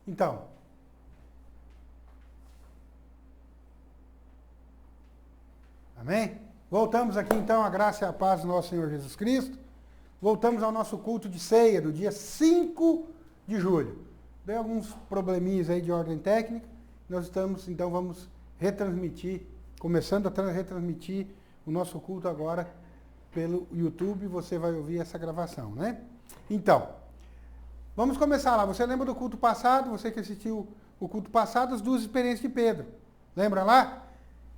Então, amém? Voltamos aqui então à graça e à paz do nosso Senhor Jesus Cristo. Voltamos ao nosso culto de ceia do dia 5 de julho. Deu alguns probleminhas aí de ordem técnica. Nós estamos, então, vamos retransmitir, começando a retransmitir o nosso culto agora pelo YouTube. Você vai ouvir essa gravação, né? Então, vamos começar lá. Você lembra do culto passado? Você que assistiu o culto passado, as duas experiências de Pedro. Lembra lá?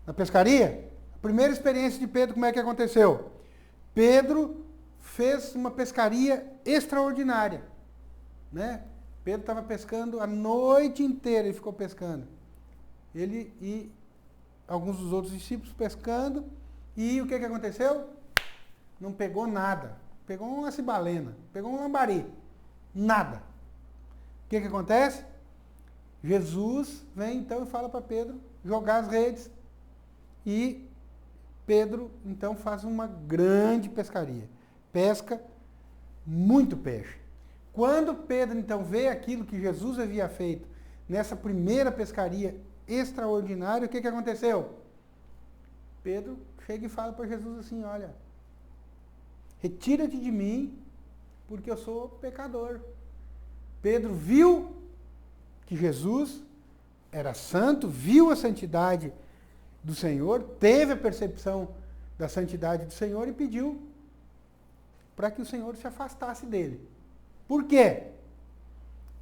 Na pescaria? A primeira experiência de Pedro, como é que aconteceu? Pedro fez uma pescaria extraordinária, né? Pedro estava pescando a noite inteira, ele ficou pescando. Ele e alguns dos outros discípulos pescando, e o que aconteceu? Não pegou nada. Pegou uma cibalena, pegou um lambari. Nada. O que acontece? Jesus vem então e fala para Pedro jogar as redes, e Pedro então faz uma grande pescaria. Pesca muito peixe. Quando Pedro, então, vê aquilo que Jesus havia feito nessa primeira pescaria extraordinária, o que aconteceu? Pedro chega e fala para Jesus assim, olha, retira-te de mim, porque eu sou pecador. Pedro viu que Jesus era santo, viu a santidade do Senhor, teve a percepção da santidade do Senhor e pediu para que o Senhor se afastasse dele. Por quê?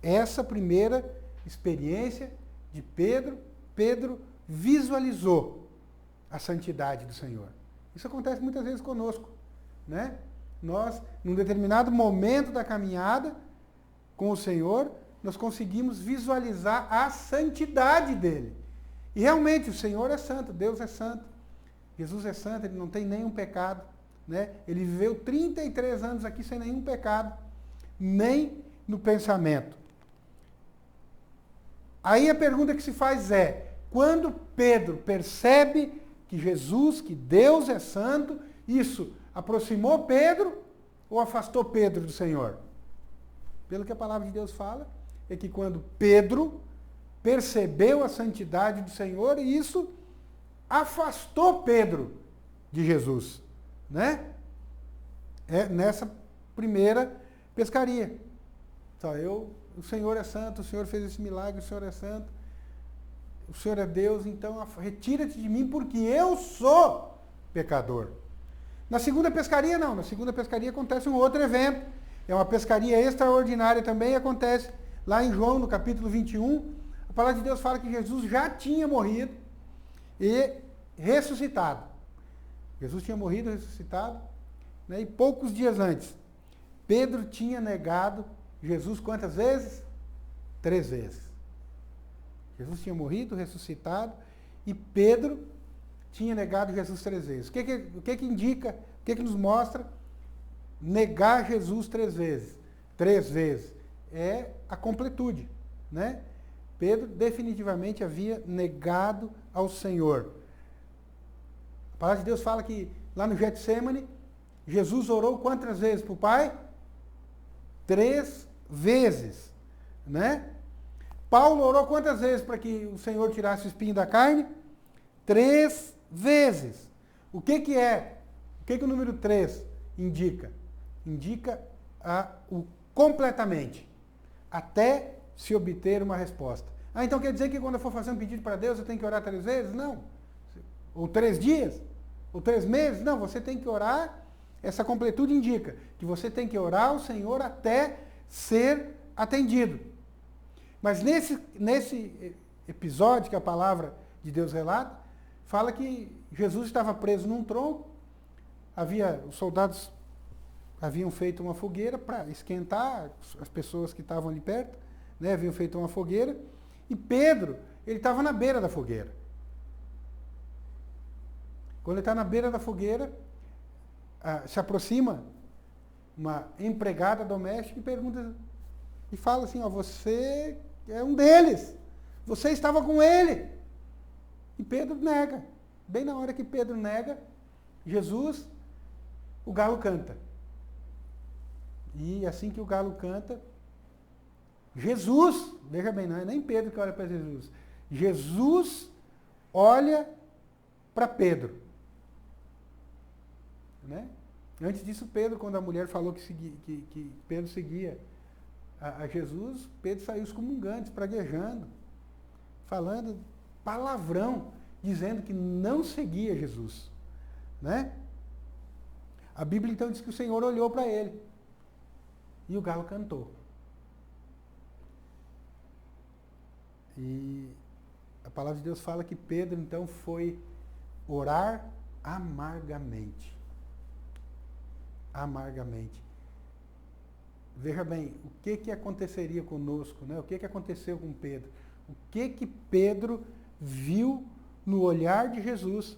Essa primeira experiência de Pedro, Pedro visualizou a santidade do Senhor. Isso acontece muitas vezes conosco, né? Nós, num determinado momento da caminhada com o Senhor, nós conseguimos visualizar a santidade dele. E realmente o Senhor é santo, Deus é santo, Jesus é santo, ele não tem nenhum pecado, né? Ele viveu 33 anos aqui sem nenhum pecado, nem no pensamento. Aí a pergunta que se faz é, quando Pedro percebe que Jesus, que Deus é santo, isso aproximou Pedro ou afastou Pedro do Senhor? Pelo que a palavra de Deus fala, é que quando Pedro percebeu a santidade do Senhor, isso afastou Pedro de Jesus, né? É nessa primeira pescaria. Então, o Senhor é santo, o Senhor fez esse milagre, o Senhor é santo, o Senhor é Deus, então retira-te de mim porque eu sou pecador. Na segunda pescaria, não. Na segunda pescaria acontece um outro evento. É uma pescaria extraordinária também, acontece lá em João, no capítulo 21. A palavra de Deus fala que Jesus já tinha morrido e ressuscitado. Jesus tinha morrido e ressuscitado, né? E poucos dias antes, Pedro tinha negado Jesus quantas vezes? 3 vezes. Jesus tinha morrido, ressuscitado, e Pedro tinha negado Jesus 3 vezes. O que indica, o que nos mostra negar Jesus 3 vezes? 3 vezes. É a completude, né? Pedro definitivamente havia negado ao Senhor. A palavra de Deus fala que lá no Getsemane, Jesus orou quantas vezes para o Pai? 3 vezes, né? Paulo orou quantas vezes para que o Senhor tirasse o espinho da carne? 3 vezes. O que é? O que o número 3 indica? Indica o completamente, até se obter uma resposta. Ah, então quer dizer que quando eu for fazer um pedido para Deus, eu tenho que orar 3 vezes? Não. Ou 3 dias? Ou 3 meses? Não, você tem que orar. Essa completude indica que você tem que orar ao Senhor até ser atendido. Mas nesse episódio que a palavra de Deus relata, fala que Jesus estava preso num tronco, os soldados haviam feito uma fogueira para esquentar as pessoas que estavam ali perto, né? Haviam feito uma fogueira, e Pedro, ele estava na beira da fogueira. Quando ele está na beira da fogueira, se aproxima uma empregada doméstica e pergunta, e fala assim, ó, você é um deles, você estava com ele. E Pedro nega. Bem na hora que Pedro nega, Jesus, o galo canta. E assim que o galo canta, Jesus, veja bem, não é nem Pedro que olha para Jesus. Jesus olha para Pedro. Né? Antes disso, Pedro, quando a mulher falou que Pedro seguia a Jesus, Pedro saiu excomungante, praguejando, falando palavrão, dizendo que não seguia Jesus. Né? A Bíblia então diz que o Senhor olhou para ele e o galo cantou. E a palavra de Deus fala que Pedro então foi orar amargamente. Amargamente. Veja bem, o que aconteceria conosco, né? O que aconteceu com Pedro? O que Pedro viu no olhar de Jesus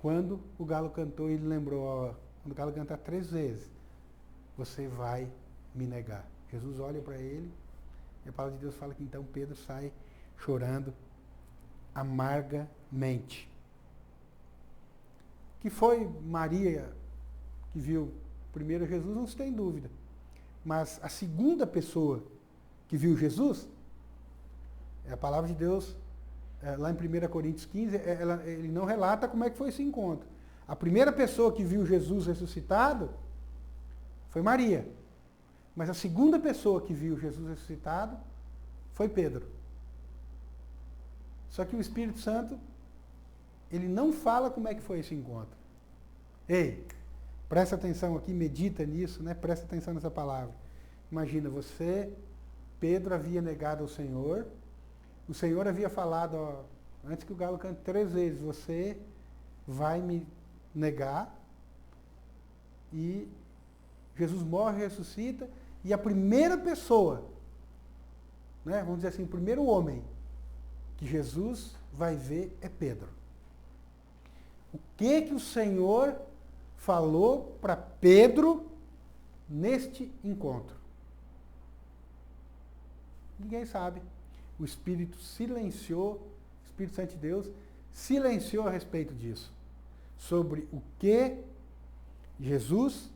quando o galo cantou e ele lembrou, ó, quando o galo cantar 3 vezes, você vai me negar. Jesus olha para ele e a palavra de Deus fala que então Pedro sai chorando amargamente. Que foi Maria que viu primeiro Jesus, não se tem dúvida. Mas a segunda pessoa que viu Jesus, a palavra de Deus, lá em 1 Coríntios 15, ele não relata como é que foi esse encontro. A primeira pessoa que viu Jesus ressuscitado foi Maria. Mas a segunda pessoa que viu Jesus ressuscitado foi Pedro. Só que o Espírito Santo, ele não fala como é que foi esse encontro. Ei, presta atenção aqui, medita nisso, né? Presta atenção nessa palavra. Imagina, Pedro havia negado ao Senhor, o Senhor havia falado, ó, antes que o galo cante 3 vezes, você vai me negar, e Jesus morre e ressuscita, e a primeira pessoa, né, vamos dizer assim, o primeiro homem que Jesus vai ver é Pedro. O que o Senhor falou para Pedro neste encontro? Ninguém sabe. O Espírito silenciou, o Espírito Santo de Deus silenciou a respeito disso. Sobre o que Jesus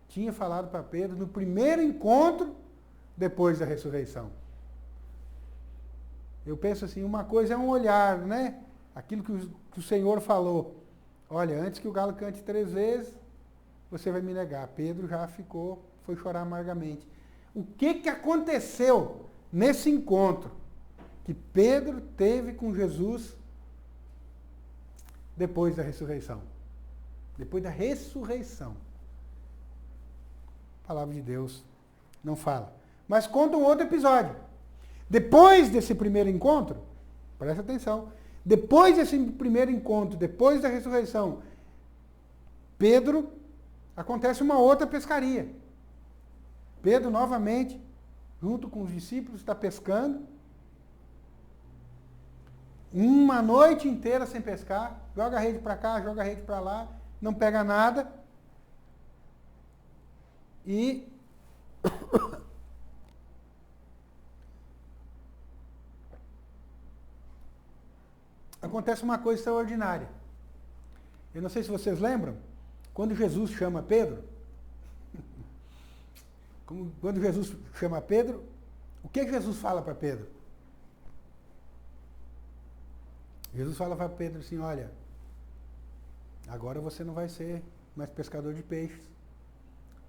tinha falado para Pedro no primeiro encontro depois da ressurreição. Eu penso assim, uma coisa é um olhar, né? Aquilo que o Senhor falou. Olha, antes que o galo cante 3 vezes, você vai me negar. Pedro já foi chorar amargamente. O que aconteceu nesse encontro que Pedro teve com Jesus depois da ressurreição? Depois da ressurreição. A palavra de Deus não fala. Mas conta um outro episódio. Depois desse primeiro encontro, presta atenção, depois desse primeiro encontro, depois da ressurreição, Pedro, acontece uma outra pescaria. Pedro, novamente, junto com os discípulos, está pescando. Uma noite inteira sem pescar, joga a rede para cá, joga a rede para lá, não pega nada. E acontece uma coisa extraordinária. Eu não sei se vocês lembram, quando Jesus chama Pedro, o que Jesus fala para Pedro? Jesus fala para Pedro assim, olha, agora você não vai ser mais pescador de peixes,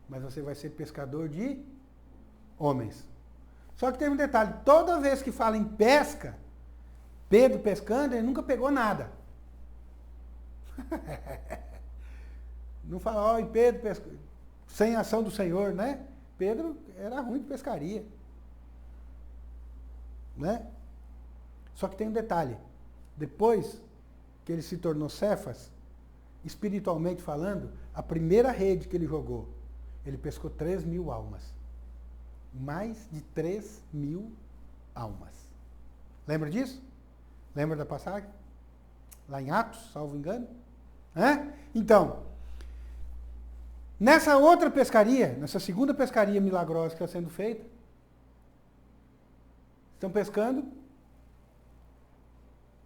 mas você vai ser pescador de homens. Só que tem um detalhe, toda vez que fala em pesca, Pedro pescando, ele nunca pegou nada. Não fala, ó, Pedro pesca, sem ação do Senhor, né? Pedro era ruim de pescaria. Né? Só que tem um detalhe. Depois que ele se tornou Cefas, espiritualmente falando, a primeira rede que ele jogou, ele pescou 3.000 almas. Mais de 3.000 almas. Lembra disso? Lembra da passagem? Lá em Atos, salvo engano? Então, nessa outra pescaria, nessa segunda pescaria milagrosa que está sendo feita, estão pescando,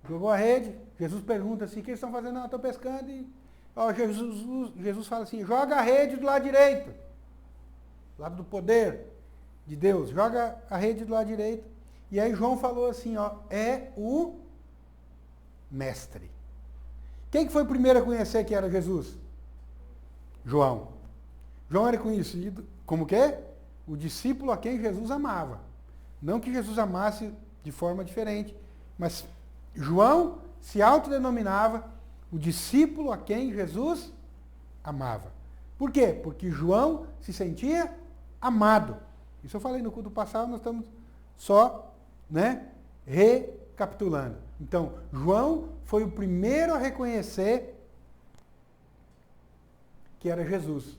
jogou a rede, Jesus pergunta assim, o que eles estão fazendo? Não, estão pescando, e Jesus fala assim, joga a rede do lado direito, lado do poder. de Deus, joga a rede do lado direito. E aí João falou assim, ó, é o mestre. Quem que foi o primeiro a conhecer que era Jesus? João. João era conhecido como quê? O discípulo a quem Jesus amava. Não que Jesus amasse de forma diferente, mas João se autodenominava o discípulo a quem Jesus amava. Por quê? Porque João se sentia amado. Isso eu falei no culto passado, nós estamos só, recapitulando. Então, João foi o primeiro a reconhecer que era Jesus.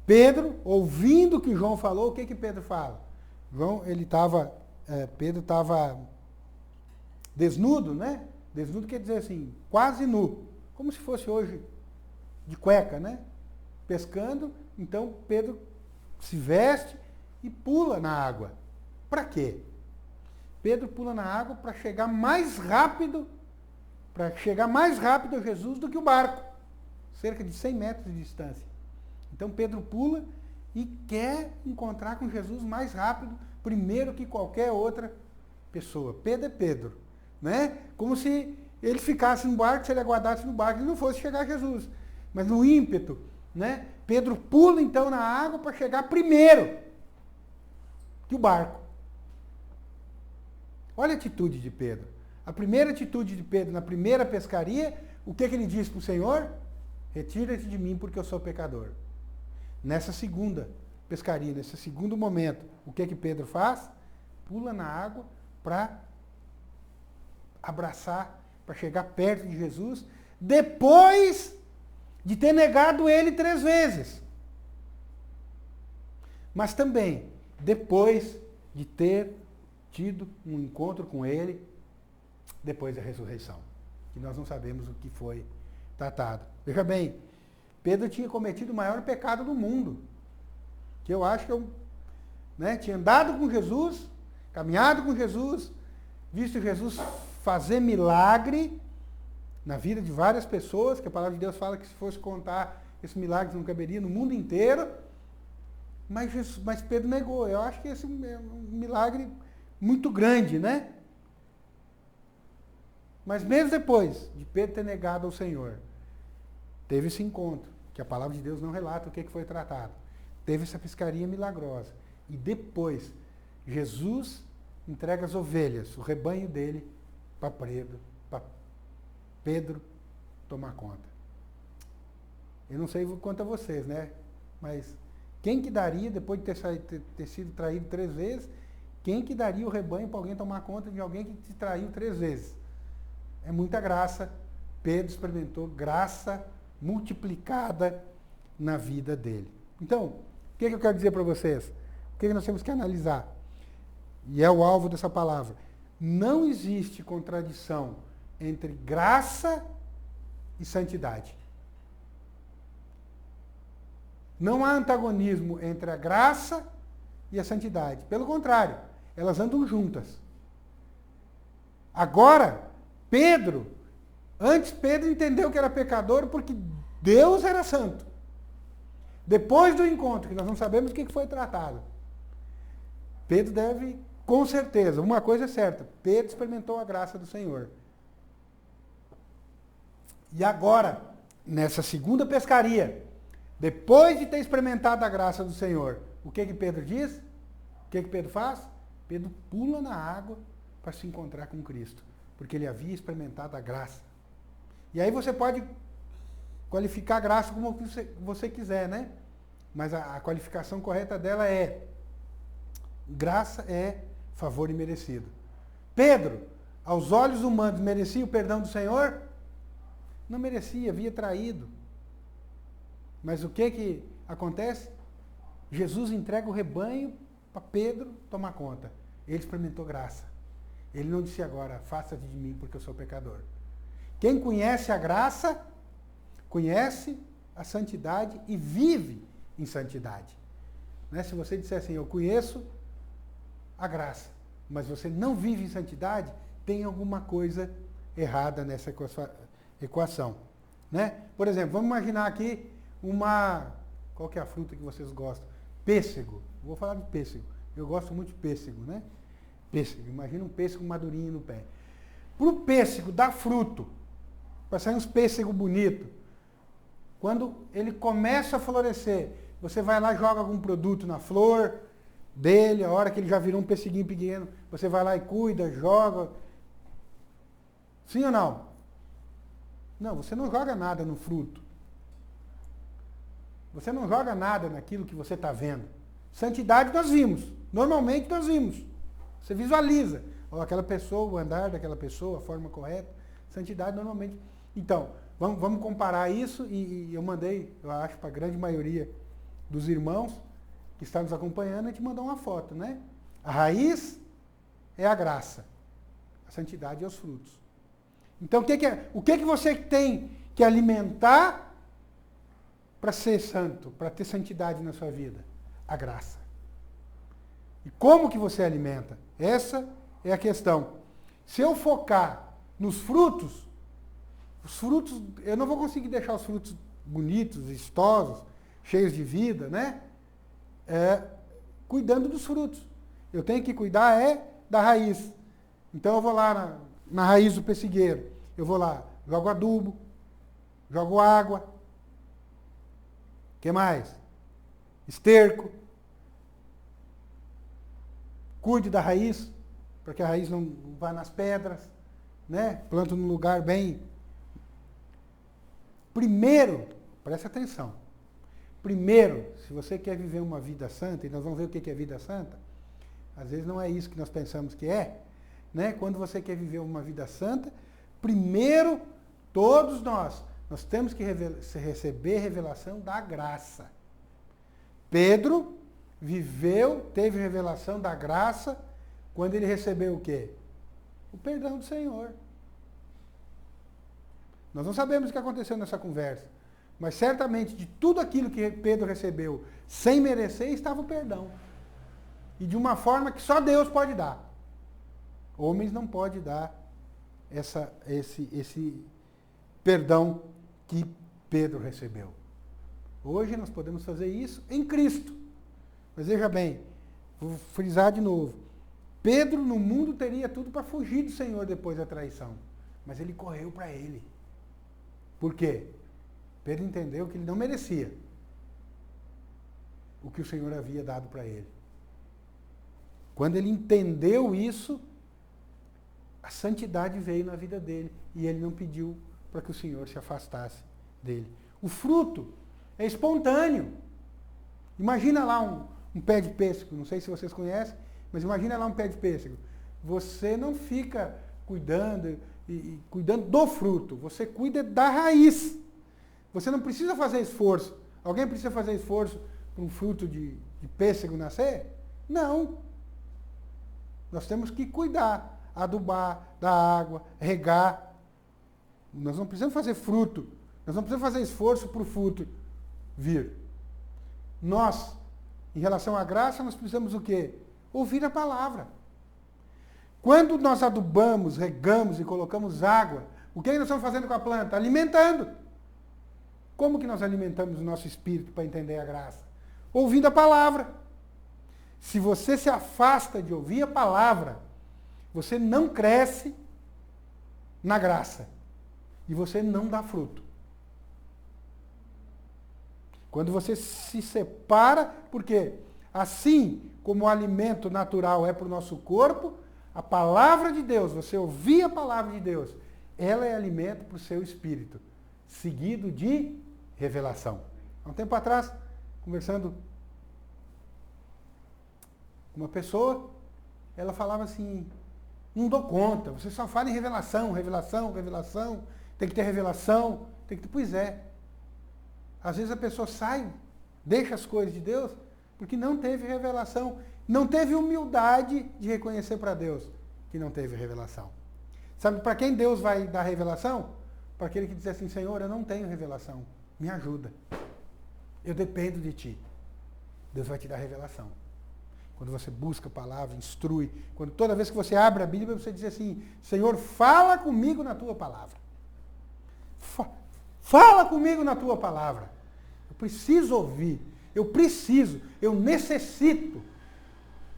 Pedro, ouvindo o que João falou, o que que Pedro fala? Pedro estava desnudo, né? Desnudo quer dizer assim, quase nu. Como se fosse hoje de cueca, né? Pescando, então Pedro se veste e pula na água. Para quê? Pedro pula na água para chegar mais rápido a Jesus do que o barco. Cerca de 100 metros de distância. Então Pedro pula e quer encontrar com Jesus mais rápido, primeiro que qualquer outra pessoa. Pedro é Pedro, né? Como se ele ficasse no barco, se ele aguardasse no barco, ele não fosse chegar a Jesus. Mas no ímpeto, né? Pedro pula então na água para chegar primeiro que o barco. Olha a atitude de Pedro. A primeira atitude de Pedro na primeira pescaria, o que ele disse para o Senhor? Retira-te de mim porque eu sou pecador. Nessa segunda pescaria, nesse segundo momento, o que Pedro faz? Pula na água para abraçar, para chegar perto de Jesus, depois de ter negado ele 3 vezes. Mas também depois de ter tido um encontro com ele depois da ressurreição, que nós não sabemos o que foi tratado. Veja bem, Pedro tinha cometido o maior pecado do mundo, que eu acho que tinha andado com Jesus, caminhado com Jesus, visto Jesus fazer milagre na vida de várias pessoas, que a palavra de Deus fala que se fosse contar esses milagres não caberia no mundo inteiro, mas Pedro negou. Eu acho que esse é um milagre muito grande, né? Mas mesmo depois de Pedro ter negado ao Senhor, teve esse encontro, que a palavra de Deus não relata o que foi tratado. Teve essa pescaria milagrosa. E depois, Jesus entrega as ovelhas, o rebanho dele, para Pedro tomar conta. Eu não sei quanto a vocês, né? Mas quem que daria, depois de ter sido traído 3 vezes, quem que daria o rebanho para alguém tomar conta de alguém que te traiu 3 vezes? É muita graça. Pedro experimentou graça multiplicada na vida dele. Então, o que eu quero dizer para vocês? O que nós temos que analisar? E é o alvo dessa palavra. Não existe contradição entre graça e santidade. Não há antagonismo entre a graça e a santidade. Pelo contrário, elas andam juntas. Agora, antes Pedro entendeu que era pecador porque Deus era santo. Depois do encontro, que nós não sabemos o que foi tratado, Pedro deve, com certeza, uma coisa é certa, Pedro experimentou a graça do Senhor. E agora, nessa segunda pescaria, depois de ter experimentado a graça do Senhor, o que Pedro diz? O que Pedro faz? Pedro pula na água para se encontrar com Cristo, porque ele havia experimentado a graça. E aí você pode qualificar a graça como você quiser, né? Mas a qualificação correta dela é: graça é favor imerecido. Pedro, aos olhos humanos, merecia o perdão do Senhor? Não merecia, havia traído. Mas o que acontece? Jesus entrega o rebanho para Pedro tomar conta. Ele experimentou graça. Ele não disse agora, afasta-te de mim porque eu sou pecador. Quem conhece a graça, conhece a santidade e vive em santidade. Né? Se você disser assim, eu conheço a graça, mas você não vive em santidade, tem alguma coisa errada nessa equação. Né? Por exemplo, vamos imaginar aqui qual que é a fruta que vocês gostam? pêssego. Vou falar de pêssego. Eu gosto muito de pêssego, né? Pêssego. Imagina um pêssego madurinho no pé. Para o pêssego dar fruto, para sair uns pêssegos bonitos, quando ele começa a florescer, você vai lá e joga algum produto na flor dele, a hora que ele já virou um pesseguinho pequeno, você vai lá e cuida, joga. Sim ou não? Não, você não joga nada no fruto. Você não joga nada naquilo que você está vendo. Santidade nós vimos. Normalmente nós vimos. Você visualiza. Ó, aquela pessoa, o andar daquela pessoa, a forma correta. Santidade normalmente. Então, vamos comparar isso e eu mandei, eu acho, para a grande maioria dos irmãos que estão nos acompanhando, a gente mandou uma foto, né? A raiz é a graça. A santidade é os frutos. Então, o que você tem que alimentar para ser santo, para ter santidade na sua vida? A graça. E como que você alimenta? Essa é a questão. Se eu focar nos frutos, os frutos, eu não vou conseguir deixar os frutos bonitos, vistosos, cheios de vida, né? Cuidando dos frutos. Eu tenho que cuidar da raiz. Então eu vou lá na raiz do pessigueiro. Eu vou lá, jogo adubo, jogo água. O que mais? Esterco. Cuide da raiz, para que a raiz não vá nas pedras, né? Planto num lugar bem. Primeiro, preste atenção. Primeiro, se você quer viver uma vida santa, e nós vamos ver o que é vida santa, às vezes não é isso que nós pensamos que é, né? Quando você quer viver uma vida santa, primeiro, todos nós temos que receber revelação da graça. Pedro teve revelação da graça, quando ele recebeu o quê? O perdão do Senhor. Nós não sabemos o que aconteceu nessa conversa, mas certamente de tudo aquilo que Pedro recebeu sem merecer, estava o perdão. E de uma forma que só Deus pode dar. Homens não podem dar esse perdão que Pedro recebeu. Hoje nós podemos fazer isso em Cristo. Mas veja bem, vou frisar de novo. Pedro no mundo teria tudo para fugir do Senhor depois da traição. Mas ele correu para ele. Por quê? Pedro entendeu que ele não merecia o que o Senhor havia dado para ele. Quando ele entendeu isso, a santidade veio na vida dele e ele não pediu para que o Senhor se afastasse dele. O fruto é espontâneo. Imagina lá um pé de pêssego, não sei se vocês conhecem, mas imagina lá um pé de pêssego. Você não fica cuidando do fruto, você cuida da raiz. Você não precisa fazer esforço. Alguém precisa fazer esforço para um fruto de pêssego nascer? Não. Nós temos que cuidar, adubar, dar água, regar. Nós não precisamos fazer fruto. Nós não precisamos fazer esforço para o fruto vir. Nós, em relação à graça, nós precisamos o quê? Ouvir a palavra. Quando nós adubamos, regamos e colocamos água, o que nós estamos fazendo com a planta? Alimentando. Como que nós alimentamos o nosso espírito para entender a graça? Ouvindo a palavra. Se você se afasta de ouvir a palavra, você não cresce na graça. E você não dá fruto. Quando você se separa, porque assim como o alimento natural é para o nosso corpo, a palavra de Deus, você ouvir a palavra de Deus, ela é alimento para o seu espírito, seguido de revelação. Há um tempo atrás, conversando com uma pessoa, ela falava assim, não dou conta, você só fala em revelação, revelação, revelação, tem que ter revelação, tem que ter... Pois é. Às vezes a pessoa sai, deixa as coisas de Deus, porque não teve revelação, não teve humildade de reconhecer para Deus que não teve revelação. Sabe para quem Deus vai dar revelação? Para aquele que diz assim, Senhor, eu não tenho revelação, me ajuda. Eu dependo de Ti. Deus vai te dar revelação. Quando você busca a palavra, instrui, quando toda vez que você abre a Bíblia, você diz assim, Senhor, fala comigo na Tua palavra. Fala comigo na Tua palavra. Eu preciso ouvir. eu preciso, eu necessito.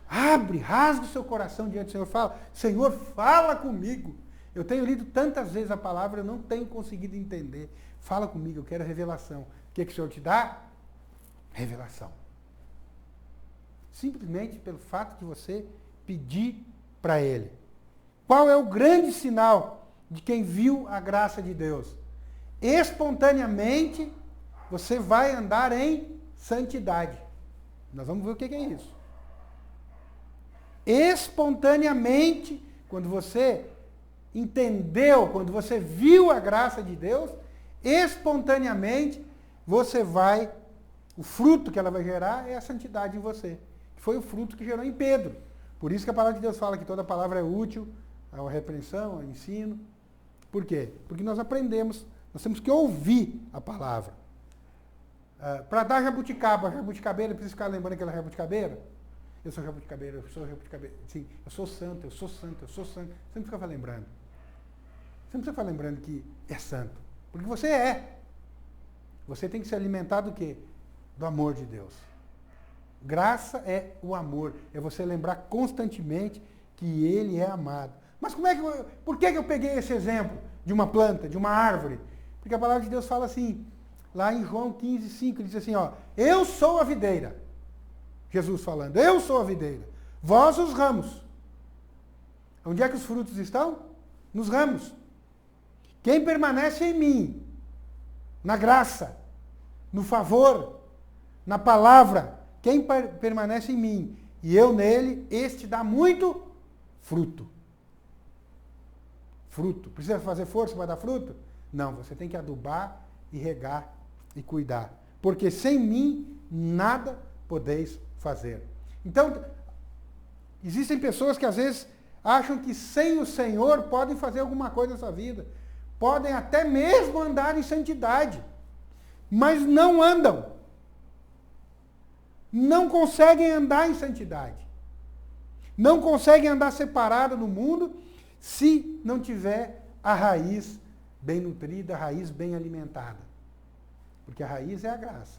Abre, rasga o seu coração diante do Senhor. Fala, Senhor, fala comigo. Eu tenho lido tantas vezes a palavra, eu não tenho conseguido entender. Fala comigo, eu quero revelação. O que o Senhor te dá? Revelação. Simplesmente pelo fato de você pedir para Ele. Qual é o grande sinal de quem viu a graça de Deus? Espontaneamente, você vai andar em santidade. Nós vamos ver o que é isso. Espontaneamente, quando você entendeu, quando você viu a graça de Deus, espontaneamente você vai, o fruto que ela vai gerar é a santidade em você. Foi o fruto que gerou em Pedro. Por isso que a palavra de Deus fala que toda palavra é útil, a repreensão, ao ensino. Por quê? Porque nós aprendemos, nós temos que ouvir a palavra. Para dar jabuticabeira, precisa ficar lembrando aquela jabuticabeira? Eu sou jabuticabeira, eu sou jabuticabeira. Sim, eu sou santo, eu sou santo, eu sou santo. Você não precisa ficar lembrando. Você não precisa ficar lembrando que é santo. Porque você é. Você tem que se alimentar do quê? Do amor de Deus. Graça é o amor. É você lembrar constantemente que Ele é amado. Mas por que eu peguei esse exemplo de uma planta, de uma árvore? Porque a palavra de Deus fala assim, lá em João 15:5, ele diz assim, ó, eu sou a videira. Jesus falando, eu sou a videira, vós os ramos. Onde é que os frutos estão? Nos ramos. Quem permanece em mim, na graça, no favor, na palavra, quem permanece em mim e eu nele, este dá muito fruto. Fruto. Precisa fazer força para dar fruto? Não, você tem que adubar e regar e cuidar. Porque sem mim, nada podeis fazer. Então, existem pessoas que às vezes acham que sem o Senhor podem fazer alguma coisa na sua vida. Podem até mesmo andar em santidade. Mas não andam. Não conseguem andar em santidade. Não conseguem andar separado no mundo se não tiver a raiz bem nutrida, a raiz bem alimentada. Porque a raiz é a graça.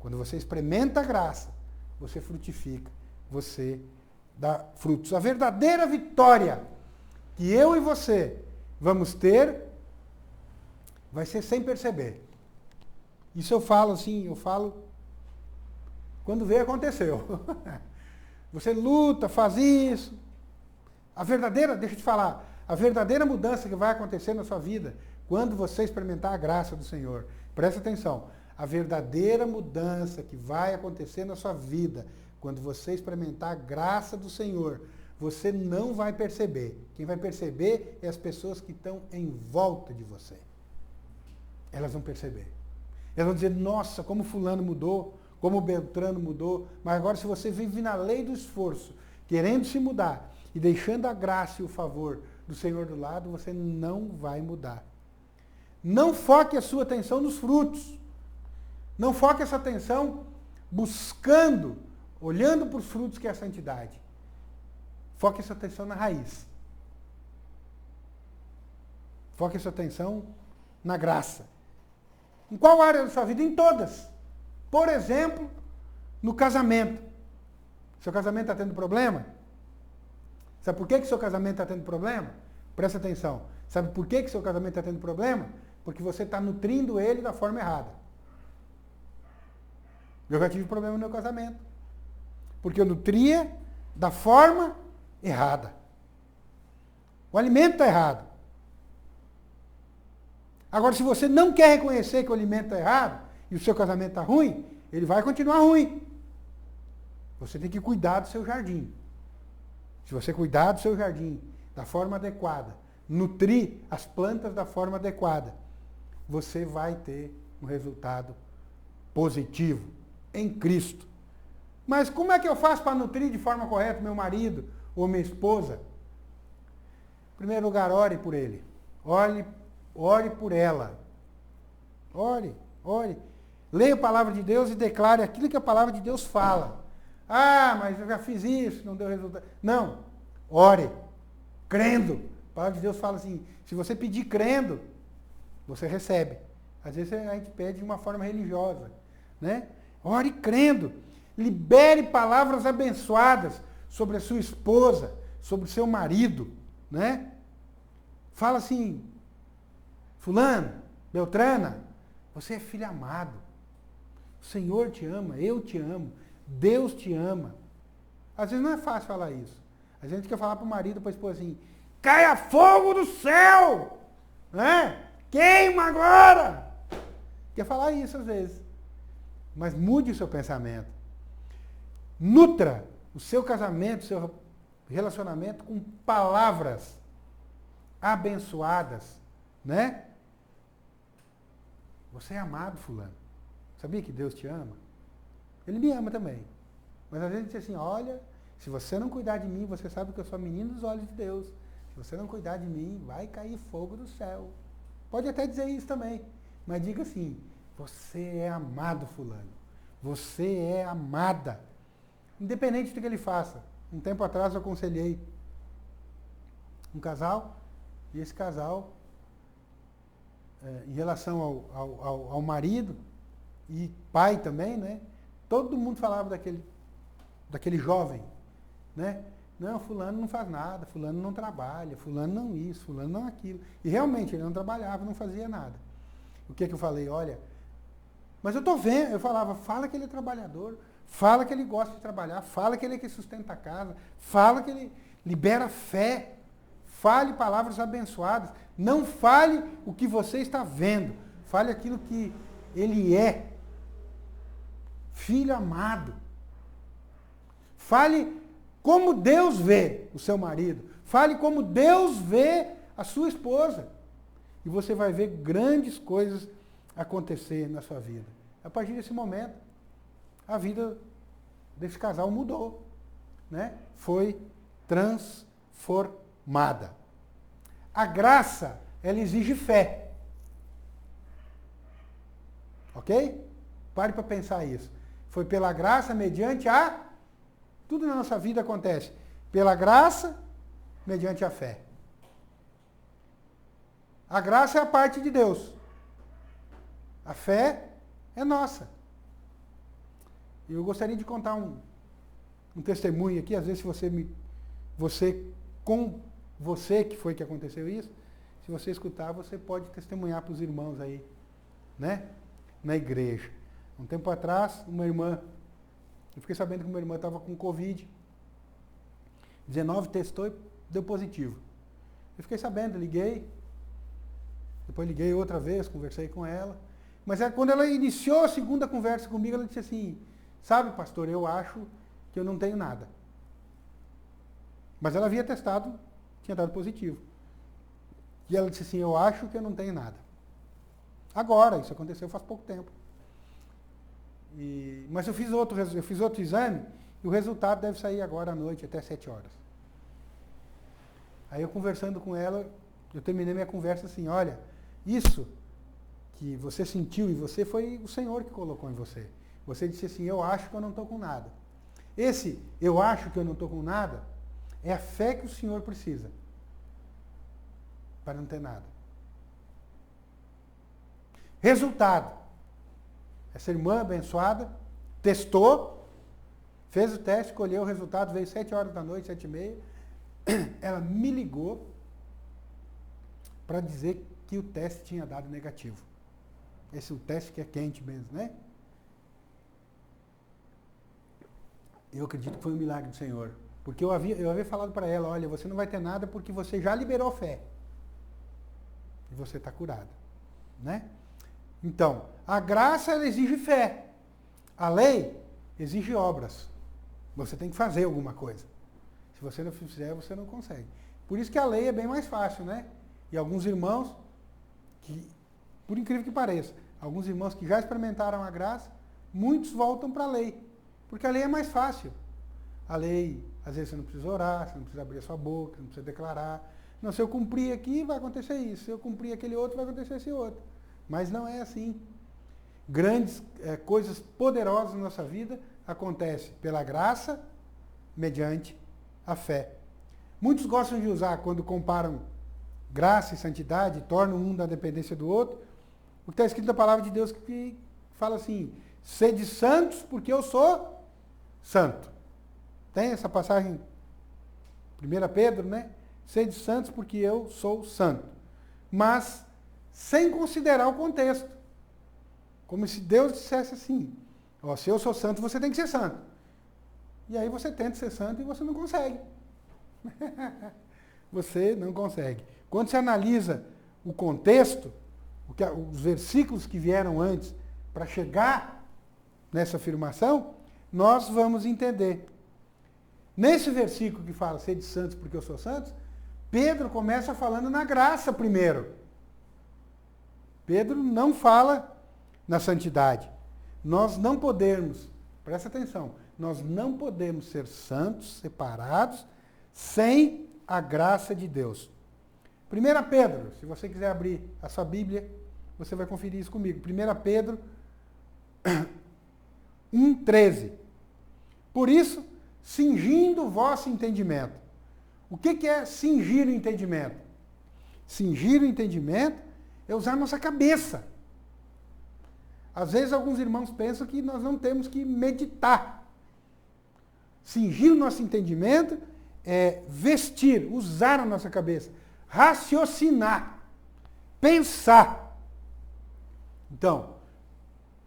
Quando você experimenta a graça, você frutifica, você dá frutos. A verdadeira vitória que eu e você vamos ter vai ser sem perceber. Isso eu falo assim, quando vê, aconteceu. Você luta, faz isso. Deixa eu te falar, a verdadeira mudança que vai acontecer na sua vida, quando você experimentar a graça do Senhor, presta atenção, a verdadeira mudança que vai acontecer na sua vida, quando você experimentar a graça do Senhor, você não vai perceber. Quem vai perceber é as pessoas que estão em volta de você. Elas vão perceber. Elas vão dizer, nossa, como fulano mudou, como Beltrano mudou, mas agora se você vive na lei do esforço, querendo se mudar e deixando a graça e o favor do Senhor do lado, você não vai mudar. Não foque a sua atenção nos frutos. Não foque essa atenção buscando, olhando para os frutos que é a santidade. Foque essa atenção na raiz. Foque essa atenção na graça. Em qual área da sua vida? Em todas. Por exemplo, no casamento. Seu casamento está tendo problema? Sabe por que seu casamento está tendo problema? Presta atenção. Sabe por que seu casamento está tendo problema? Porque você está nutrindo ele da forma errada. Eu já tive problema no meu casamento. Porque eu nutria da forma errada. O alimento está errado. Agora, se você não quer reconhecer que o alimento está errado e o seu casamento está ruim, ele vai continuar ruim. Você tem que cuidar do seu jardim. Se você cuidar do seu jardim da forma adequada, nutrir as plantas da forma adequada, você vai ter um resultado positivo em Cristo. Mas como é que eu faço para nutrir de forma correta meu marido ou minha esposa? Em primeiro lugar, ore por ele. Ore por ela. Ore. Leia a palavra de Deus e declare aquilo que a palavra de Deus fala. Ah, mas eu já fiz isso, não deu resultado. Não. Ore. Crendo. A palavra de Deus fala assim, se você pedir crendo, você recebe. Às vezes a gente pede de uma forma religiosa, né? Ore crendo. Libere palavras abençoadas sobre a sua esposa, sobre o seu marido, né? Fala assim, fulano, Beltrana, você é filho amado. O Senhor te ama, eu te amo, Deus te ama. Às vezes não é fácil falar isso. A gente quer falar para o marido, para a esposa assim, caia fogo do céu! Né? Queima agora! Quer falar isso às vezes. Mas mude o seu pensamento. Nutra o seu casamento, o seu relacionamento com palavras abençoadas, né? Você é amado, fulano. Sabia que Deus te ama? Ele me ama também. Mas às vezes diz assim, olha, se você não cuidar de mim, você sabe que eu sou menino dos olhos de Deus. Se você não cuidar de mim, vai cair fogo do céu. Pode até dizer isso também. Mas diga assim, você é amado, fulano. Você é amada. Independente do que ele faça. Um tempo atrás eu aconselhei um casal, e esse casal, em relação ao marido, e pai também, né? Todo mundo falava daquele jovem, né? Não, fulano não faz nada, fulano não trabalha, fulano não isso, fulano não aquilo. E realmente ele não trabalhava, não fazia nada. O que eu falei? Olha, mas eu estou vendo, eu falava, fala que ele é trabalhador, fala que ele gosta de trabalhar, fala que ele é que sustenta a casa, fala que ele libera fé, fale palavras abençoadas, não fale o que você está vendo, fale aquilo que ele é. Filho amado. Fale como Deus vê o seu marido. Fale como Deus vê a sua esposa. E você vai ver grandes coisas acontecer na sua vida. A partir desse momento, a vida desse casal mudou, né? Foi transformada. A graça, ela exige fé. Ok? Pare para pensar isso. Foi pela graça, mediante a... Tudo na nossa vida acontece. Pela graça, mediante a fé. A graça é a parte de Deus. A fé é nossa. Eu gostaria de contar um testemunho aqui. Às vezes, com você que foi que aconteceu isso, se você escutar, você pode testemunhar para os irmãos aí, né? Na igreja. Um tempo atrás, uma irmã, eu fiquei sabendo que uma irmã estava com Covid. 19 testou e deu positivo. Eu fiquei sabendo, liguei. Depois liguei outra vez, conversei com ela. Mas quando ela iniciou a segunda conversa comigo, ela disse assim, sabe, pastor, eu acho que eu não tenho nada. Mas ela havia testado, tinha dado positivo. E ela disse assim, eu acho que eu não tenho nada. Agora, isso aconteceu faz pouco tempo. Mas eu fiz outro exame e o resultado deve sair agora à noite, até 7 horas. Aí eu conversando com ela, eu terminei minha conversa assim, olha, isso que você sentiu em você foi o Senhor que colocou em você. Você disse assim, eu acho que eu não estou com nada. Esse eu acho que eu não estou com nada é a fé que o Senhor precisa para não ter nada. Resultado. Essa irmã abençoada testou, fez o teste, colheu o resultado, veio 7 horas da noite, 7h30. Ela me ligou para dizer que o teste tinha dado negativo. Esse é o teste que é quente mesmo, né? Eu acredito que foi um milagre do Senhor. Porque eu havia falado para ela, olha, você não vai ter nada porque você já liberou fé. E você está curada, né? Então, a graça ela exige fé. A lei exige obras. Você tem que fazer alguma coisa. Se você não fizer, você não consegue. Por isso que a lei é bem mais fácil, né? E alguns irmãos, que, por incrível que pareça, alguns irmãos que já experimentaram a graça, muitos voltam para a lei. Porque a lei é mais fácil. A lei, às vezes você não precisa orar, você não precisa abrir a sua boca, você não precisa declarar. Não, se eu cumprir aqui, vai acontecer isso. Se eu cumprir aquele outro, vai acontecer esse outro. Mas não é assim. Grandes coisas poderosas na nossa vida acontecem pela graça, mediante a fé. Muitos gostam de usar, quando comparam graça e santidade, tornam um da dependência do outro, o que está escrito na palavra de Deus que fala assim, Sede santos, porque eu sou santo. Tem essa passagem, 1 Pedro, né? Sede santos, porque eu sou santo. Mas sem considerar o contexto. Como se Deus dissesse assim, ó, se eu sou santo, você tem que ser santo. E aí você tenta ser santo e você não consegue. Você não consegue. Quando você analisa o contexto, os versículos que vieram antes para chegar nessa afirmação, nós vamos entender. Nesse versículo que fala, sede santos porque eu sou santo, Pedro começa falando na graça primeiro. Pedro não fala na santidade. Nós não podemos, presta atenção, nós não podemos ser santos, separados, sem a graça de Deus. 1 Pedro, se você quiser abrir a sua Bíblia, você vai conferir isso comigo. 1 Pedro 1,13. Por isso, cingindo o vosso entendimento. O que é cingir o entendimento? Cingir o entendimento é usar a nossa cabeça. Às vezes alguns irmãos pensam que nós não temos que meditar. Cingir o nosso entendimento é vestir, usar a nossa cabeça, raciocinar, pensar. Então,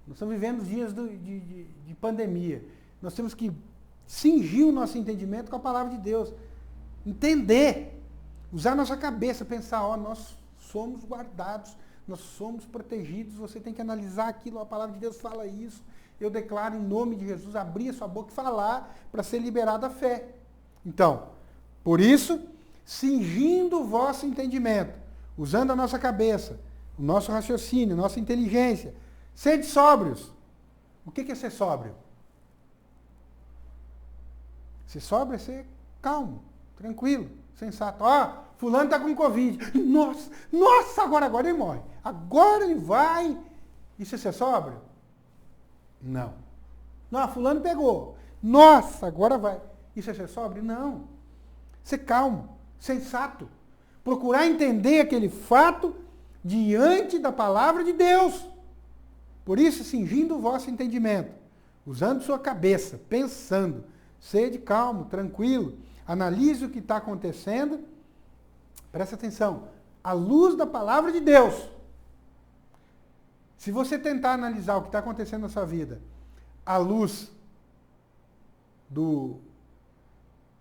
nós estamos vivendo dias de pandemia. Nós temos que cingir o nosso entendimento com a palavra de Deus. Entender, usar a nossa cabeça, pensar, ó, nós somos guardados, nós somos protegidos, você tem que analisar aquilo, a palavra de Deus fala isso. Eu declaro em nome de Jesus, abrir a sua boca e falar para ser liberada a fé. Então, por isso, cingindo o vosso entendimento, usando a nossa cabeça, o nosso raciocínio, a nossa inteligência, sede sóbrios. O que é ser sóbrio? Ser sóbrio é ser calmo, tranquilo, sensato. Ó, fulano está com Covid. Nossa, agora ele morre. Agora ele vai. Isso é ser sóbrio? Não. Não, fulano pegou. Nossa, agora vai. Isso é ser sóbrio? Não. Ser calmo, sensato. Procurar entender aquele fato diante da palavra de Deus. Por isso, cingindo o vosso entendimento, usando sua cabeça, pensando, sede calmo, tranquilo, analise o que está acontecendo, presta atenção, à luz da palavra de Deus. Se você tentar analisar o que está acontecendo na sua vida, à luz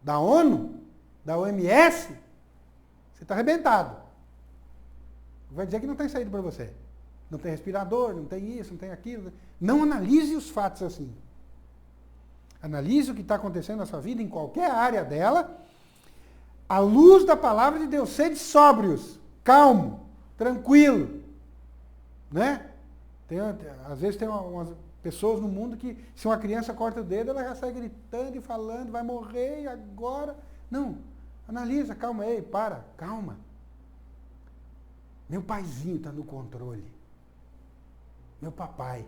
da ONU, da OMS, você está arrebentado. Vai dizer que não tem saída para você. Não tem respirador, não tem isso, não tem aquilo. Não analise os fatos assim. Analise o que está acontecendo na sua vida, em qualquer área dela, à luz da palavra de Deus. Sede sóbrios, calmo, tranquilo. Né? Às vezes tem umas pessoas no mundo que, se uma criança corta o dedo, ela já sai gritando e falando, vai morrer e agora. Não, analisa, calma aí, calma. Meu paizinho está no controle. Meu papai.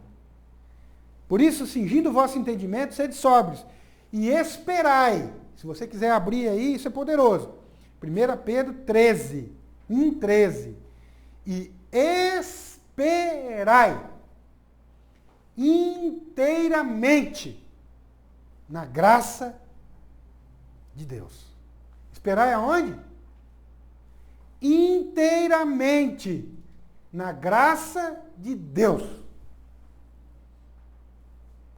Por isso, cingindo o vosso entendimento, sede sóbrios. E esperai. Se você quiser abrir aí, isso é poderoso. 1 Pedro 13. 1,13. E esperai inteiramente na graça de Deus. Esperai aonde? Inteiramente na graça de Deus.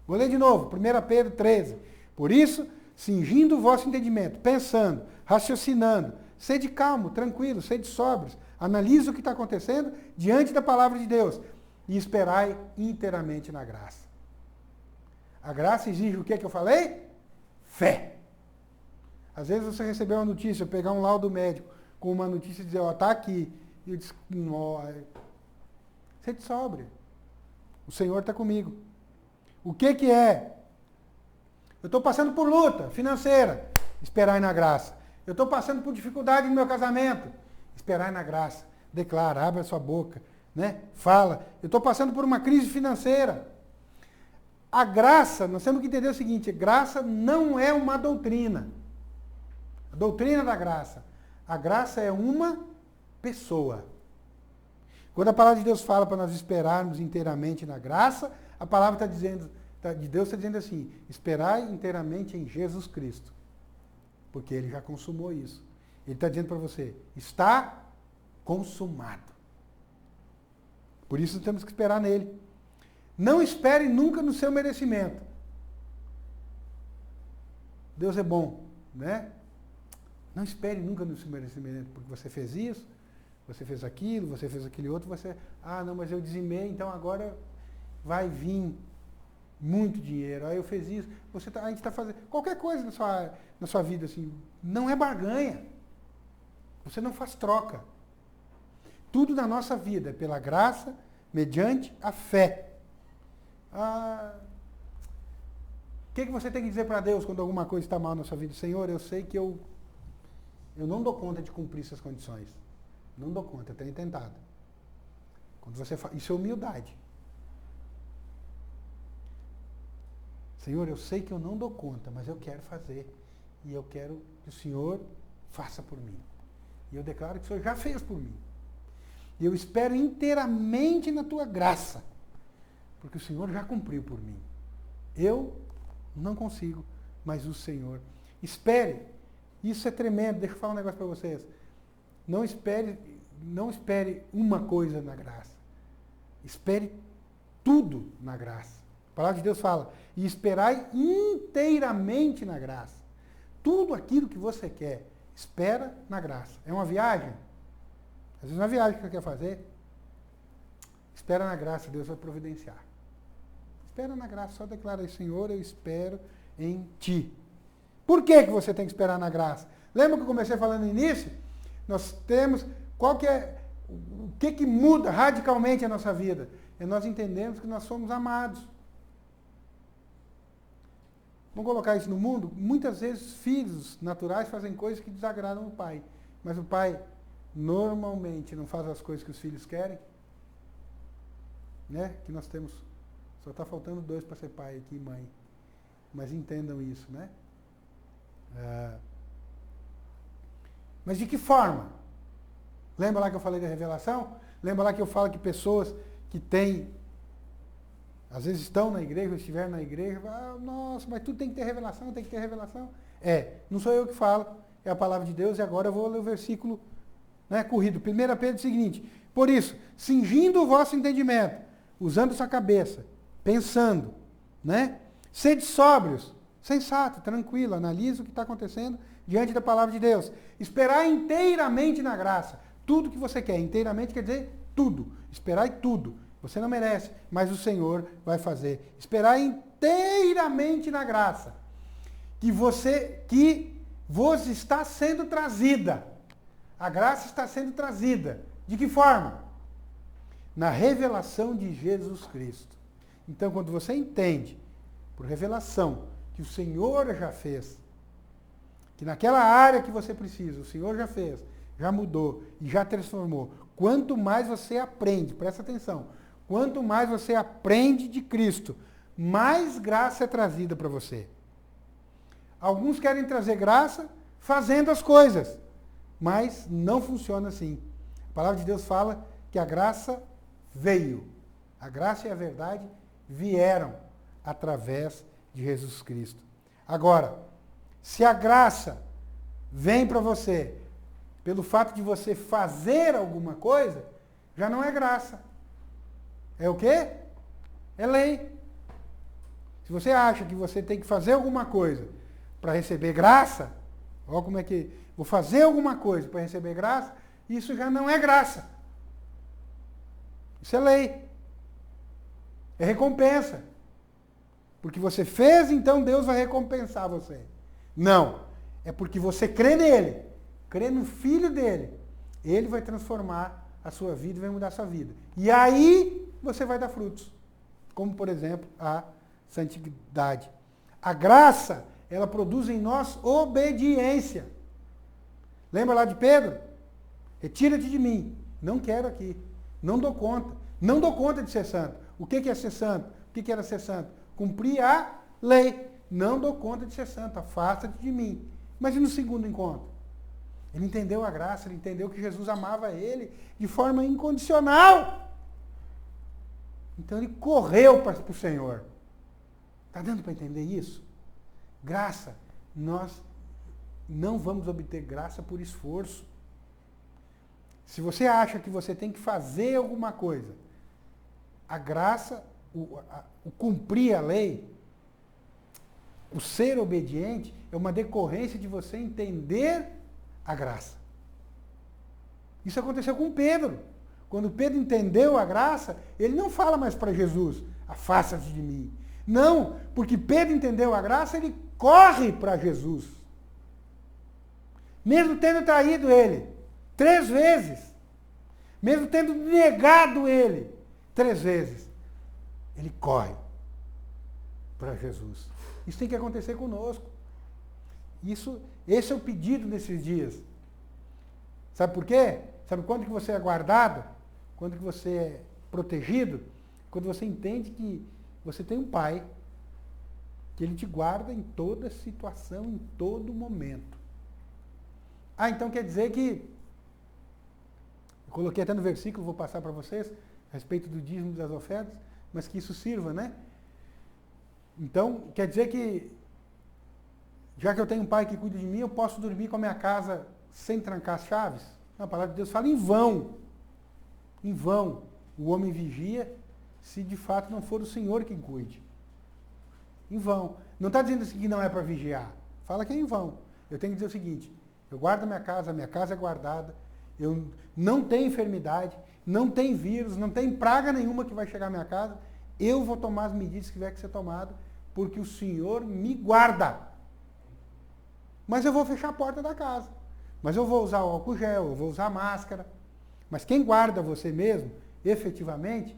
Vou ler de novo, 1 Pedro 13. Por isso, cingindo o vosso entendimento, pensando, raciocinando, sede calmo, tranquilo, sede sóbrios, analise o que está acontecendo diante da palavra de Deus e esperai inteiramente na graça. A graça exige o que eu falei? Fé. Às vezes você recebeu uma notícia, pegar um laudo médico com uma notícia e dizer, ó, tá aqui. E eu disse, sede sóbrio. O Senhor está comigo. O que é? Eu estou passando por luta financeira. Esperai na graça. Eu estou passando por dificuldade no meu casamento. Esperai na graça. Declara, abre a sua boca. Né? Fala. Eu estou passando por uma crise financeira. A graça, nós temos que entender o seguinte, graça não é uma doutrina. A doutrina da graça. A graça é uma pessoa. Quando a palavra de Deus fala para nós esperarmos inteiramente na graça, A palavra está dizendo, de Deus está dizendo assim, esperai inteiramente em Jesus Cristo. Porque ele já consumou isso. Ele está dizendo para você, está consumado. Por isso temos que esperar nele. Não espere nunca no seu merecimento. Deus é bom, né? Não espere nunca no seu merecimento, porque você fez isso, você fez aquele outro, não, mas eu dizimei, então agora vai vir muito dinheiro. Aí eu fiz isso, a gente está fazendo qualquer coisa na sua vida, assim, não é barganha. Você não faz troca. Tudo na nossa vida é pela graça, mediante a fé. O que você tem que dizer para Deus quando alguma coisa está mal na sua vida? Senhor, eu sei que eu não dou conta de cumprir essas condições. Não dou conta, eu tenho tentado. Isso é humildade. Senhor, eu sei que eu não dou conta, mas eu quero fazer. E eu quero que o Senhor faça por mim. E eu declaro que o Senhor já fez por mim. E eu espero inteiramente na tua graça. Porque o Senhor já cumpriu por mim. Eu não consigo, mas o Senhor. Espere. Isso é tremendo. Deixa eu falar um negócio para vocês. Não espere uma coisa na graça. Espere tudo na graça. A palavra de Deus fala, e esperai inteiramente na graça. Tudo aquilo que você quer, espera na graça. É uma viagem? Às vezes é uma viagem que você quer fazer. Espera na graça, Deus vai providenciar. Espera na graça, só declara aí, Senhor, eu espero em Ti. Por que você tem que esperar na graça? Lembra que eu comecei falando no início? Nós temos, o que muda radicalmente a nossa vida? É nós entendemos que nós somos amados. Vamos colocar isso no mundo? Muitas vezes filhos naturais fazem coisas que desagradam o pai. Mas o pai normalmente não faz as coisas que os filhos querem. Né? Que nós temos, só está faltando 2 para ser pai aqui e mãe. Mas entendam isso, né? Mas de que forma? Lembra lá que eu falei da revelação? Lembra lá que eu falo que pessoas que têm, às vezes estão na igreja, ou estiveram na igreja, nossa, mas tudo tem que ter revelação, tem que ter revelação. Não sou eu que falo, é a palavra de Deus, e agora eu vou ler o versículo, né, corrido. 1 Pedro é o seguinte, por isso, cingindo o vosso entendimento, usando sua cabeça, pensando, né? Sede sóbrios, sensato, tranquilo, analisa o que está acontecendo diante da palavra de Deus. Esperar inteiramente na graça. Tudo que você quer. Inteiramente quer dizer tudo. Esperar tudo. Você não merece, mas o Senhor vai fazer. Esperar inteiramente na graça. Que vos está sendo trazida. A graça está sendo trazida. De que forma? Na revelação de Jesus Cristo. Então, quando você entende, por revelação, que o Senhor já fez, que naquela área que você precisa, o Senhor já fez, já mudou e já transformou. Quanto mais você aprende, presta atenção, quanto mais você aprende de Cristo, mais graça é trazida para você. Alguns querem trazer graça fazendo as coisas, mas não funciona assim. A palavra de Deus fala que a graça veio. A graça e a verdade vieram através de Jesus Cristo. Agora, se a graça vem para você pelo fato de você fazer alguma coisa, já não é graça. É o quê? É lei. Se você acha que você tem que fazer alguma coisa para receber graça, olha como é que... Vou fazer alguma coisa para receber graça, isso já não é graça. Isso é lei. É recompensa. Porque você fez, então Deus vai recompensar você. Não. É porque você crê nele. Crê no Filho dele. Ele vai transformar a sua vida e vai mudar a sua vida. E aí você vai dar frutos. Como, por exemplo, a santidade. A graça, ela produz em nós obediência. Lembra lá de Pedro? Retira-te de mim. Não quero aqui. Não dou conta. Não dou conta de ser santo. O que é ser santo? O que era ser santo? Cumprir a lei. Não dou conta de ser santo. Afasta-te de mim. Mas e no segundo encontro? Ele entendeu a graça, ele entendeu que Jesus amava ele de forma incondicional. Então ele correu para o Senhor. Está dando para entender isso? Graça, nós não vamos obter graça por esforço. Se você acha que você tem que fazer alguma coisa, a graça, o cumprir a lei, o ser obediente, é uma decorrência de você entender a graça. Isso aconteceu com Pedro. Quando Pedro entendeu a graça, ele não fala mais para Jesus, afasta-te de mim. Não, porque Pedro entendeu a graça, ele corre para Jesus. Mesmo tendo traído ele 3 vezes, mesmo tendo negado ele 3 vezes, ele corre para Jesus. Isso tem que acontecer conosco. Esse é o pedido nesses dias. Sabe por quê? Sabe quando que você é guardado? Quando que você é protegido? Quando você entende que você tem um pai, que ele te guarda em toda situação, em todo momento. Ah, então quer dizer que, eu coloquei até no versículo, vou passar para vocês, a respeito do dízimo das ofertas, mas que isso sirva, né? Então, quer dizer que, já que eu tenho um pai que cuida de mim, eu posso dormir com a minha casa sem trancar as chaves? A palavra de Deus fala em vão. Em vão. O homem vigia se de fato não for o Senhor quem cuide. Em vão. Não está dizendo assim que não é para vigiar. Fala que é em vão. Eu tenho que dizer o seguinte, eu guardo a minha casa é guardada, eu não tenho enfermidade, não tem vírus, não tem praga nenhuma que vai chegar à minha casa, eu vou tomar as medidas que tiver que ser tomado, porque o Senhor me guarda. Mas eu vou fechar a porta da casa. Mas eu vou usar o álcool gel, eu vou usar a máscara. Mas quem guarda você mesmo, efetivamente,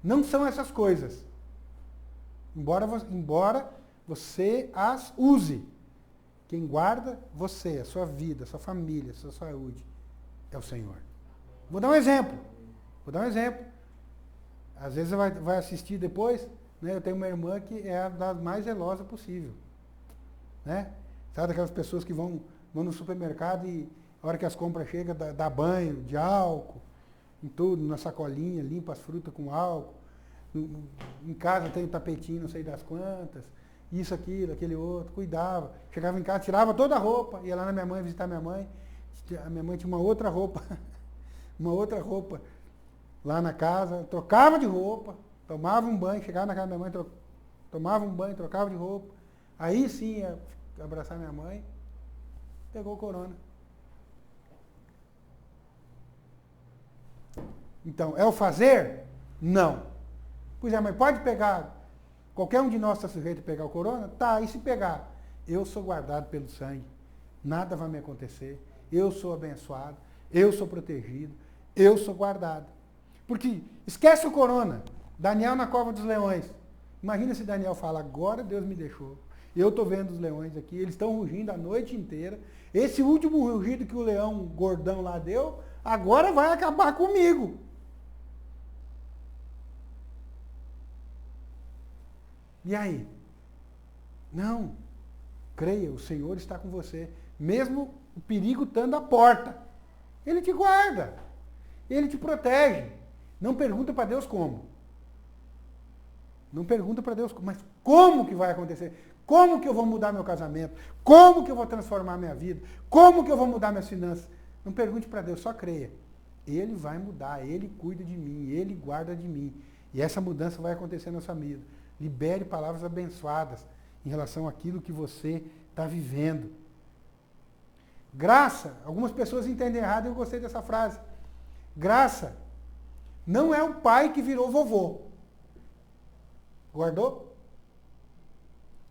não são essas coisas. Embora você as use. Quem guarda você, a sua vida, a sua família, a sua saúde, é o Senhor. Vou dar um exemplo. Às vezes você vai assistir depois, né? Eu tenho uma irmã que é a das mais zelosas possível. Né? Sabe aquelas pessoas que vão no supermercado e a hora que as compras chegam, dá banho de álcool, em tudo, na sacolinha, limpa as frutas com álcool. Em casa tem um tapetinho, não sei das quantas, isso, aquilo, aquele outro, cuidava. Chegava em casa, tirava toda a roupa, ia lá na minha mãe visitar minha mãe. A minha mãe tinha uma outra roupa, lá na casa, trocava de roupa, tomava um banho, chegava na casa da minha mãe, tomava um banho, trocava de roupa. Aí sim ia abraçar minha mãe, pegou o corona. Então, é o fazer? Não. Pois é, mas pode pegar, qualquer um de nós está sujeito a pegar o corona? Tá, e se pegar? Eu sou guardado pelo sangue, nada vai me acontecer, eu sou abençoado, eu sou protegido, eu sou guardado. Porque, esquece o corona, Daniel na cova dos leões. Imagina se Daniel fala, agora Deus me deixou. Eu estou vendo os leões aqui, eles estão rugindo a noite inteira. Esse último rugido que o leão gordão lá deu, agora vai acabar comigo. E aí? Não. Creia, o Senhor está com você. Mesmo o perigo estando à porta. Ele te guarda. Ele te protege. Não pergunta para Deus como. Não pergunta para Deus como. Mas como que vai acontecer? Como que eu vou mudar meu casamento? Como que eu vou transformar minha vida? Como que eu vou mudar minhas finanças? Não pergunte para Deus, só creia. Ele vai mudar, Ele cuida de mim, Ele guarda de mim. E essa mudança vai acontecer na sua vida. Libere palavras abençoadas em relação àquilo que você está vivendo. Graça, algumas pessoas entendem errado e eu gostei dessa frase. Graça não é o pai que virou vovô. Guardou?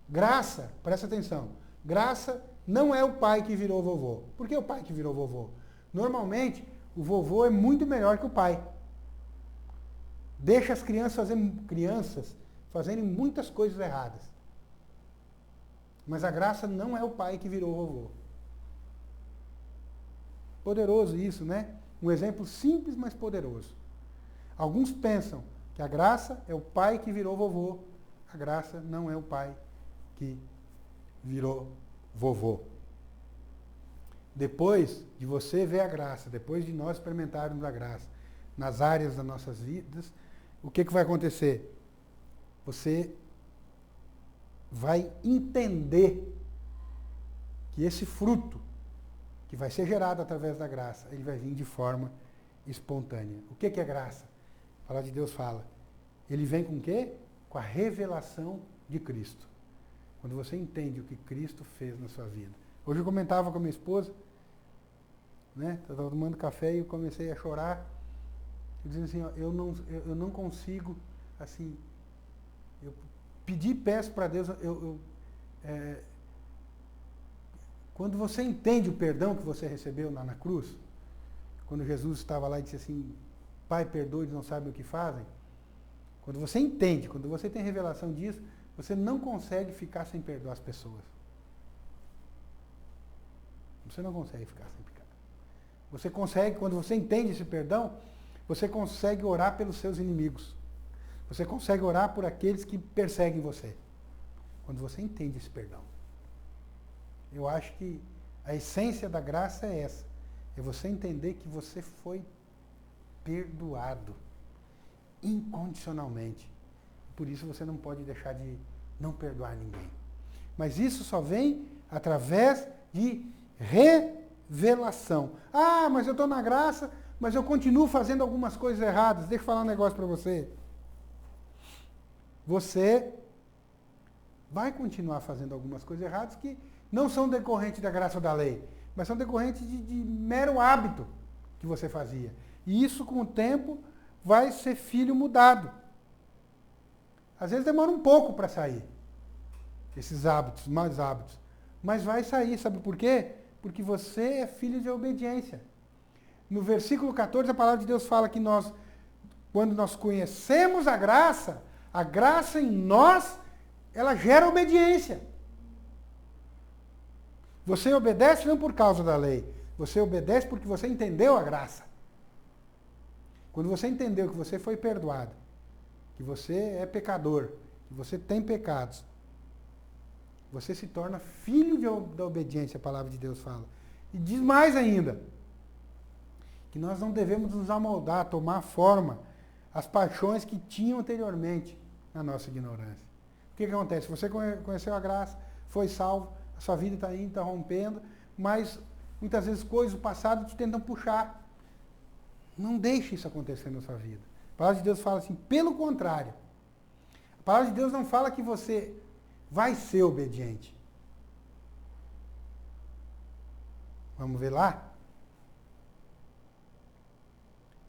Graça, presta atenção. Graça não é o pai que virou vovô. Por que o pai que virou vovô? Normalmente, o vovô é muito melhor que o pai. Deixa as crianças fazerem muitas coisas erradas. Mas a graça não é o pai que virou vovô. Poderoso isso, né? Um exemplo simples, mas poderoso. Alguns pensam que a graça é o pai que virou vovô. A graça não é o pai que virou vovô. Depois de você ver a graça, depois de nós experimentarmos a graça nas áreas das nossas vidas, o que vai acontecer? Você vai entender que esse fruto que vai ser gerado através da graça, ele vai vir de forma espontânea. O que é graça? A palavra de Deus fala. Ele vem com o quê? Com a revelação de Cristo. Quando você entende o que Cristo fez na sua vida. Hoje eu comentava com a minha esposa, né? Eu estava tomando café e eu comecei a chorar. Eu dizia assim, ó, eu não consigo, assim, eu pedi e peço para Deus, quando você entende o perdão que você recebeu lá na cruz, quando Jesus estava lá e disse assim, Pai, perdoe, eles não sabem o que fazem. Quando você entende, quando você tem revelação disso, você não consegue ficar sem perdoar as pessoas. Você não consegue ficar sem pecar. Você consegue, quando você entende esse perdão, você consegue orar pelos seus inimigos. Você consegue orar por aqueles que perseguem você. Quando você entende esse perdão. Eu acho que a essência da graça é essa. É você entender que você foi perdoado incondicionalmente. Por isso você não pode deixar de não perdoar ninguém. Mas isso só vem através de revelação. Ah, mas eu estou na graça, mas eu continuo fazendo algumas coisas erradas. Deixa eu falar um negócio para você. Você vai continuar fazendo algumas coisas erradas que não são decorrentes da graça ou da lei, mas são decorrentes de mero hábito que você fazia. E isso, com o tempo, vai ser filho mudado. Às vezes demora um pouco para sair, esses hábitos, maus hábitos. Mas vai sair, sabe por quê? Porque você é filho de obediência. No versículo 14, a palavra de Deus fala que nós, quando nós conhecemos a graça em nós, ela gera obediência. Você obedece não por causa da lei, você obedece porque você entendeu a graça. Quando você entendeu que você foi perdoado, que você é pecador, que você tem pecados, você se torna filho da obediência, a palavra de Deus fala. E diz mais ainda, que nós não devemos nos amoldar, tomar forma, as paixões que tinham anteriormente na nossa ignorância. O que acontece? Você conheceu a graça, foi salvo, a sua vida está indo, está rompendo, mas muitas vezes coisas do passado te tentam puxar. Não deixe isso acontecer na sua vida. A palavra de Deus fala assim, pelo contrário. A palavra de Deus não fala que você vai ser obediente. Vamos ver lá?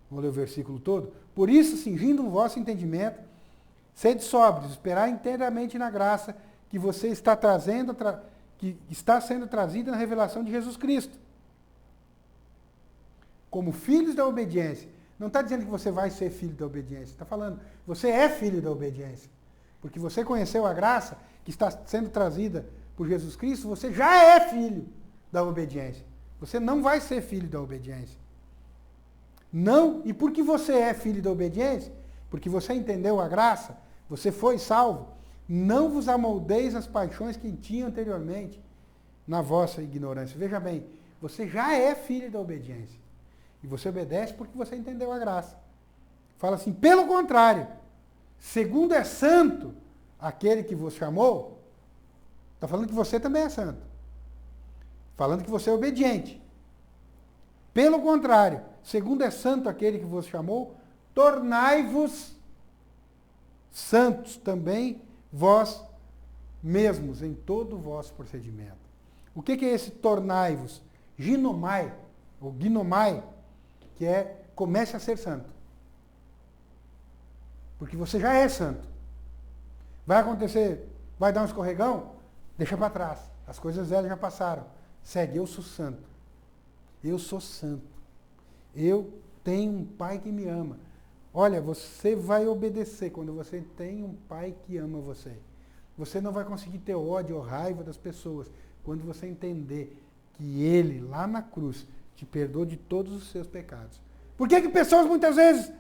Vamos ler o versículo todo? Por isso, cingindo o vosso entendimento, sede sóbrios, esperar inteiramente na graça que você está trazendo, que está sendo trazida na revelação de Jesus Cristo. Como filhos da obediência. Não está dizendo que você vai ser filho da obediência. Está falando, você é filho da obediência. Porque você conheceu a graça que está sendo trazida por Jesus Cristo, você já é filho da obediência. Você não vai ser filho da obediência. Não, e porque você é filho da obediência, porque você entendeu a graça, você foi salvo, não vos amoldeis as paixões que tinham anteriormente na vossa ignorância. Veja bem, você já é filho da obediência. E você obedece porque você entendeu a graça. Fala assim, pelo contrário, segundo é santo aquele que vos chamou, está falando que você também é santo. Falando que você é obediente. Pelo contrário, segundo é santo aquele que vos chamou, tornai-vos santos também vós mesmos em todo o vosso procedimento. O que é esse tornai-vos? Ginomai, ou ginomai, que é comece a ser santo. Porque você já é santo. Vai acontecer, vai dar um escorregão? Deixa para trás. As coisas velhas já passaram. Segue, eu sou santo. Eu sou santo. Eu tenho um pai que me ama. Olha, você vai obedecer quando você tem um pai que ama você. Você não vai conseguir ter ódio ou raiva das pessoas quando você entender que ele, lá na cruz, te perdoou de todos os seus pecados. Por que pessoas muitas vezes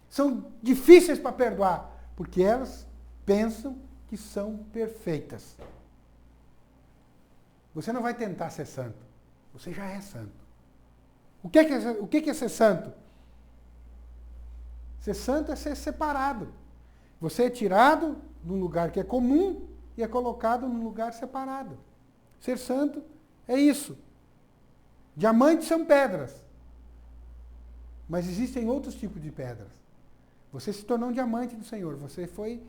são difíceis para perdoar? Porque elas pensam que são perfeitas. Você não vai tentar ser santo. Você já é santo. O que é ser santo? Ser santo é ser separado. Você é tirado de um lugar que é comum e é colocado num lugar separado. Ser santo é isso. Diamantes são pedras. Mas existem outros tipos de pedras. Você se tornou um diamante do Senhor. Você foi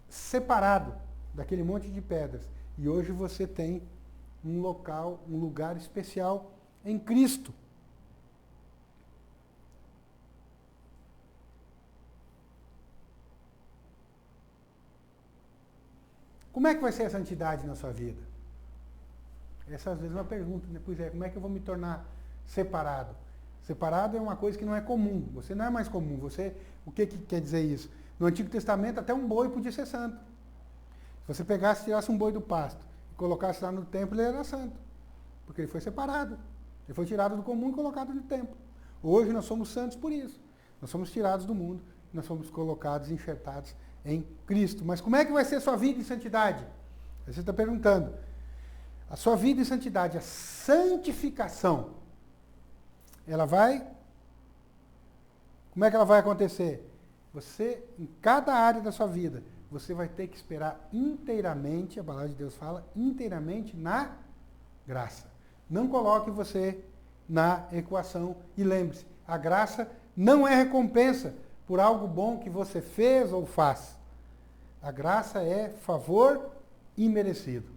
separado daquele monte de pedras. E hoje você tem um local, um lugar especial em Cristo. Como é que vai ser a santidade na sua vida? Essa às vezes é uma pergunta, né? Pois é, como é que eu vou me tornar separado? Separado é uma coisa que não é comum. Você não é mais comum. O que quer dizer isso? No Antigo Testamento até um boi podia ser santo. Se você pegasse e tirasse um boi do pasto e colocasse lá no templo, ele era santo. Porque ele foi separado. Ele foi tirado do comum e colocado no templo. Hoje nós somos santos por isso. Nós somos tirados do mundo, nós somos colocados, enxertados em Cristo. Mas como é que vai ser a sua vida em santidade? Você está perguntando. A sua vida em santidade, a santificação, ela vai... Como é que ela vai acontecer? Você, em cada área da sua vida, você vai ter que esperar inteiramente, a palavra de Deus fala, inteiramente na graça. Não coloque você na equação e lembre-se, a graça não é recompensa por algo bom que você fez ou faz. A graça é favor imerecido.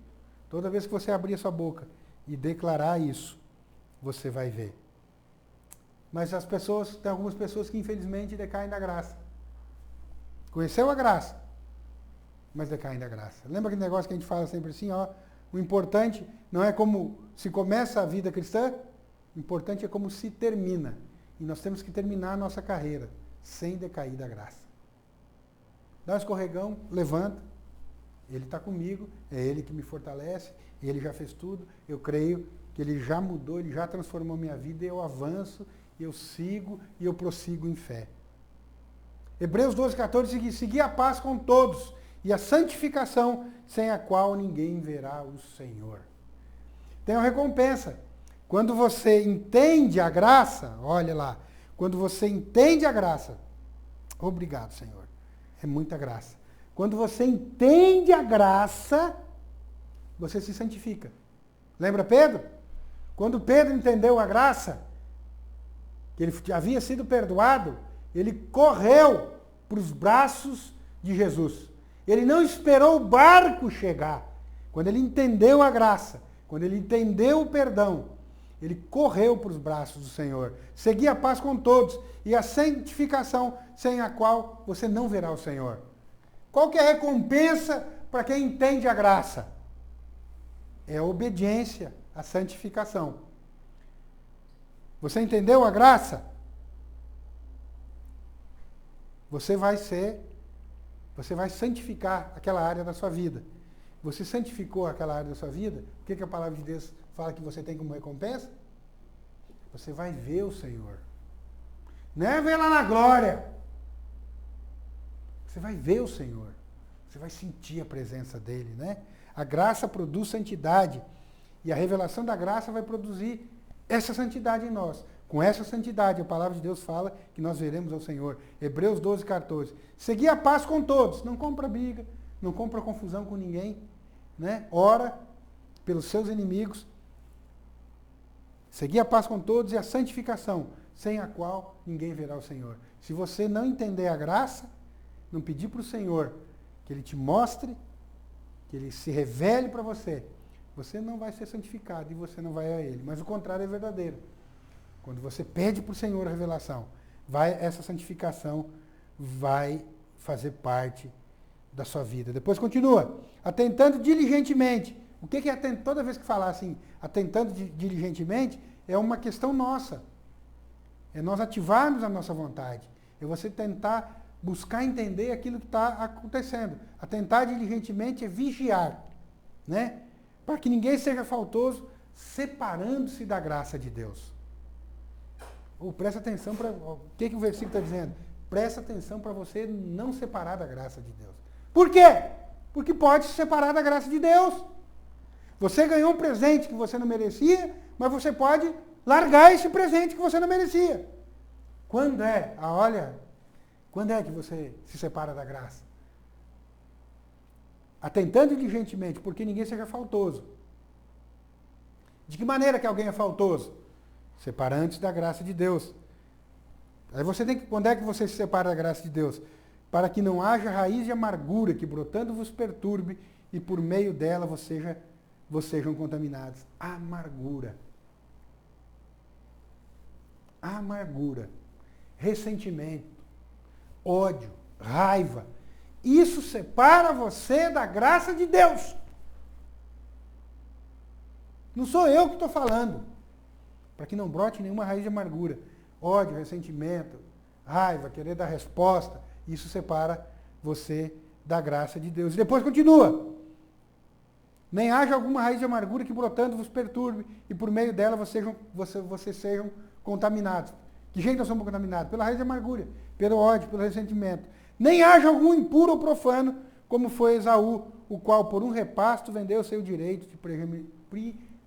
Toda vez que você abrir a sua boca e declarar isso, você vai ver. Mas tem algumas pessoas que infelizmente decaem da graça. Conheceu a graça, mas decaem da graça. Lembra aquele negócio que a gente fala sempre assim, ó? O importante não é como se começa a vida cristã, o importante é como se termina. E nós temos que terminar a nossa carreira sem decair da graça. Dá um escorregão, levanta. Ele está comigo, é Ele que me fortalece, Ele já fez tudo, eu creio que Ele já mudou, Ele já transformou minha vida, e eu avanço, eu sigo e eu prossigo em fé. Hebreus 12,14 diz, segui a paz com todos e a santificação, sem a qual ninguém verá o Senhor. Tem uma recompensa. Quando você entende a graça, olha lá, quando você entende a graça, obrigado, Senhor, é muita graça. Quando você entende a graça, você se santifica. Lembra Pedro? Quando Pedro entendeu a graça, que ele havia sido perdoado, ele correu para os braços de Jesus. Ele não esperou o barco chegar. Quando ele entendeu a graça, quando ele entendeu o perdão, ele correu para os braços do Senhor. Segui a paz com todos e a santificação, sem a qual você não verá o Senhor. Qual que é a recompensa para quem entende a graça? É a obediência, a santificação. Você entendeu a graça? Você vai santificar aquela área da sua vida. Você santificou aquela área da sua vida, o que a palavra de Deus fala que você tem como recompensa? Você vai ver o Senhor. Não é ver lá na glória. Você vai ver o Senhor. Você vai sentir a presença dele, né? A graça produz santidade. E a revelação da graça vai produzir essa santidade em nós. Com essa santidade, a palavra de Deus fala que nós veremos ao Senhor. Hebreus 12,14. Segui a paz com todos. Não compra briga, não compra confusão com ninguém, né? Ora pelos seus inimigos. Segui a paz com todos e a santificação, sem a qual ninguém verá o Senhor. Se você não entender a graça, não pedir para o Senhor que Ele te mostre, que Ele se revele para você, você não vai ser santificado e você não vai a Ele. Mas o contrário é verdadeiro. Quando você pede para o Senhor a revelação, essa santificação vai fazer parte da sua vida. Depois continua. Atentando diligentemente. O que é atentando? Toda vez que falar assim, atentando diligentemente, é uma questão nossa. É nós ativarmos a nossa vontade. É você tentar buscar entender aquilo que está acontecendo. Atentar diligentemente é vigiar, né? Para que ninguém seja faltoso, separando-se da graça de Deus. Presta atenção para... O que o versículo está dizendo? Presta atenção para você não separar da graça de Deus. Por quê? Porque pode se separar da graça de Deus. Você ganhou um presente que você não merecia, mas você pode largar esse presente que você não merecia. Quando olha, Quando é que você se separa da graça? Atentando diligentemente, porque ninguém seja faltoso. De que maneira que alguém é faltoso? Separantes da graça de Deus. Aí você tem que, quando é que você se separa da graça de Deus? Para que não haja raiz de amargura que brotando vos perturbe e por meio dela vocês sejam contaminados. Amargura. Amargura. Ressentimento. Ódio. Raiva. Isso separa você da graça de Deus. Não sou eu que estou falando. Para que não brote nenhuma raiz de amargura. Ódio, ressentimento, raiva, querer dar resposta. Isso separa você da graça de Deus. E depois continua. Nem haja alguma raiz de amargura que brotando vos perturbe e por meio dela vocês sejam contaminados. Que jeito nós somos contaminados? Pela raiz de amargura, pelo ódio, pelo ressentimento. Nem haja algum impuro ou profano, como foi Esaú, o qual por um repasto vendeu o seu direito de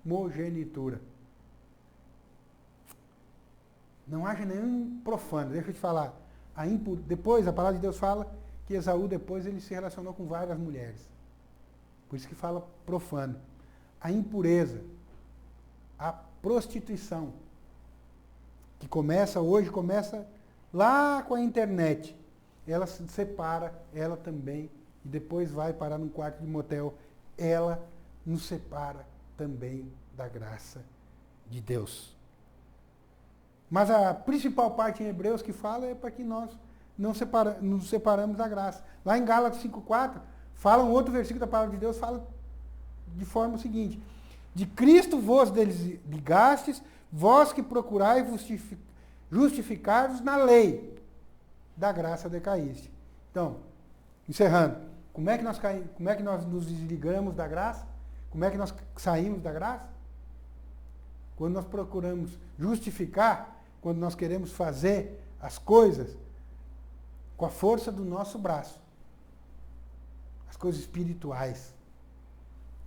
primogenitura. Não haja nenhum profano. Deixa eu te falar. Depois, a palavra de Deus fala que Esaú, depois, ele se relacionou com várias mulheres. Por isso que fala profano. A impureza, a prostituição, que começa lá com a internet. Ela se separa, ela também, e depois vai parar num quarto de motel. Ela nos separa também da graça de Deus. Mas a principal parte em Hebreus que fala é para que nós nos separamos da graça. Lá em Gálatas 5,4, fala um outro versículo da palavra de Deus, fala de forma seguinte: de Cristo vos desligastes, vós que procurais justificar-vos na lei, da graça decaíste. Então, encerrando, como é que nós nos desligamos da graça? Como é que nós saímos da graça? Quando nós procuramos justificar, quando nós queremos fazer as coisas com a força do nosso braço. As coisas espirituais.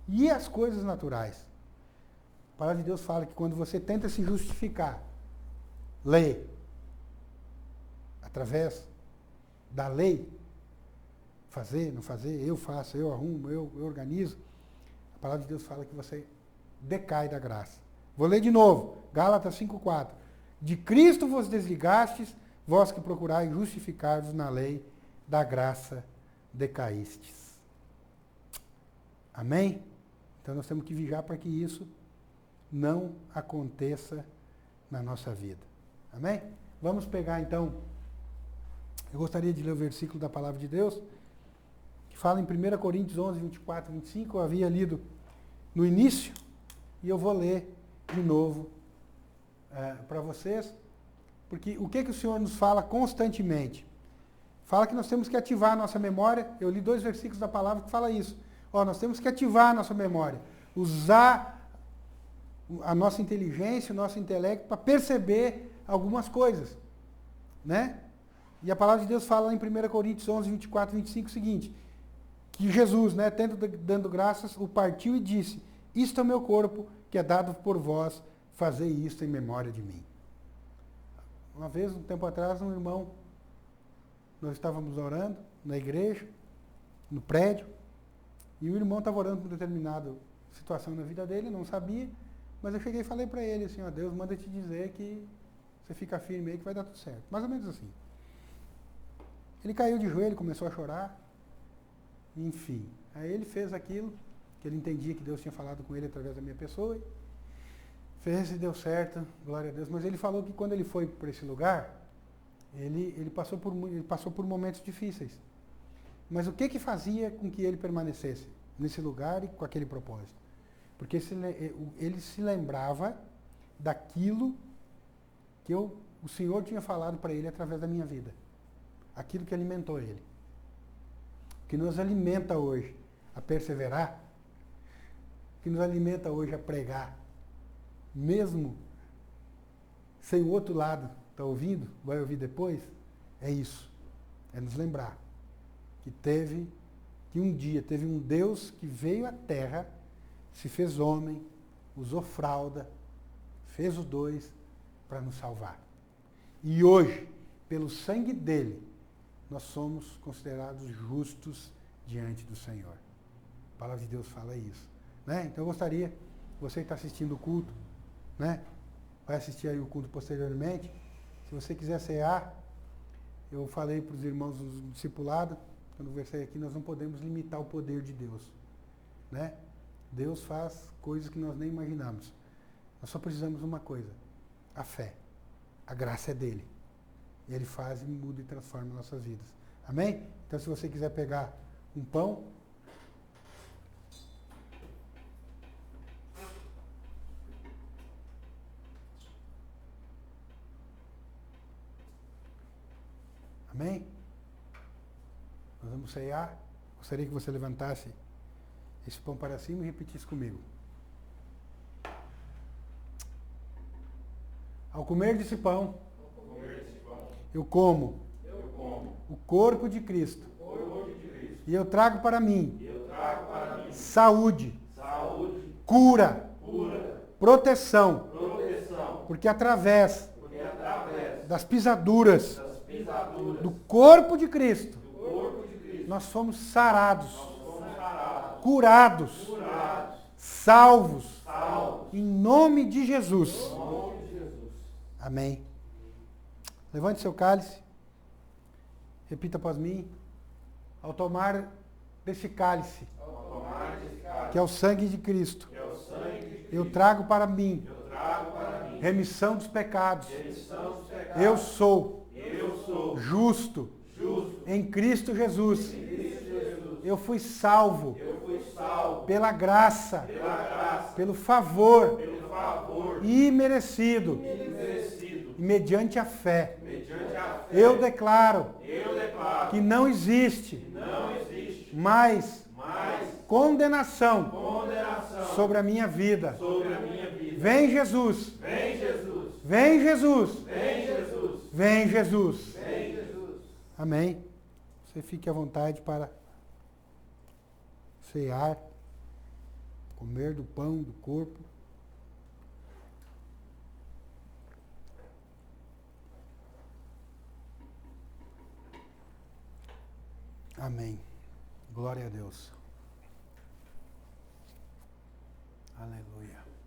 E as coisas naturais. A palavra de Deus fala que quando você tenta se justificar, lei, através da lei, fazer, não fazer, eu faço, eu arrumo, eu organizo, a palavra de Deus fala que você decai da graça. Vou ler de novo, Gálatas 5,4. De Cristo vos desligastes, vós que procurais justificar-vos na lei, da graça decaístes. Amém? Então nós temos que vigiar para que isso não aconteça na nossa vida. Amém? Vamos pegar então, eu gostaria de ler o versículo da palavra de Deus, que fala em 1 Coríntios 11, 24, 25, eu havia lido no início, e eu vou ler de novo para vocês, porque o que o Senhor nos fala constantemente? Fala que nós temos que ativar a nossa memória. Eu li 2 versículos da palavra que fala isso. Nós temos que ativar a nossa memória, usar a nossa inteligência, o nosso intelecto para perceber algumas coisas, né? E a palavra de Deus fala em 1 Coríntios 11, 24, 25 o seguinte, que Jesus, né, dando graças, o partiu e disse: isto é o meu corpo, que é dado por vós, fazer isto em memória de mim. Uma vez, um tempo atrás, um irmão, nós estávamos orando na igreja, no prédio, e o irmão estava orando por determinada situação na vida dele, não sabia, mas eu cheguei e falei para ele assim: Deus manda te dizer que você fica firme aí que vai dar tudo certo. Mais ou menos assim. Ele caiu de joelho, começou a chorar, enfim. Aí ele fez aquilo que ele entendia que Deus tinha falado com ele através da minha pessoa, fez e deu certo, glória a Deus. Mas ele falou que quando ele foi para esse lugar, ele passou por momentos difíceis. Mas o que fazia com que ele permanecesse nesse lugar e com aquele propósito? Porque ele se lembrava daquilo que o Senhor tinha falado para ele através da minha vida. Aquilo que alimentou ele. O que nos alimenta hoje a perseverar, o que nos alimenta hoje a pregar, mesmo sem o outro lado estar ouvindo, vai ouvir depois, é isso. É nos lembrar que um dia teve um Deus que veio à terra, se fez homem, usou fralda, fez os dois para nos salvar. E hoje, pelo sangue dele, nós somos considerados justos diante do Senhor. A palavra de Deus fala isso. Né? Então eu gostaria, você que está assistindo o culto, né? Vai assistir aí o culto posteriormente, se você quiser cear, eu falei para os irmãos do discipulado, quando conversei aqui, nós não podemos limitar o poder de Deus. Né? Deus faz coisas que nós nem imaginamos. Nós só precisamos de uma coisa, a fé. A graça é dele. E ele faz e muda e transforma nossas vidas. Amém? Então se você quiser pegar um pão, amém? Nós vamos ceiar. Gostaria que você levantasse esse pão para cima e repetisse comigo. Ao comer desse pão, eu como o corpo de Cristo. E eu trago para mim saúde, cura, proteção. Porque através das pisaduras do corpo de Cristo, nós somos sarados, curados, salvos, em nome de Jesus. Amém. Levante seu cálice, repita após mim. Ao tomar desse cálice, que é o sangue de Cristo, eu trago para mim remissão dos pecados. Eu sou justo em Cristo Jesus. Eu fui salvo pela graça, pelo favor imerecido. E mediante a fé, eu declaro que não existe mais condenação sobre a minha vida. Vem Jesus. Vem Jesus. Vem Jesus. Amém. Você fique à vontade para cear, comer do pão, do corpo. Amém. Glória a Deus. Aleluia.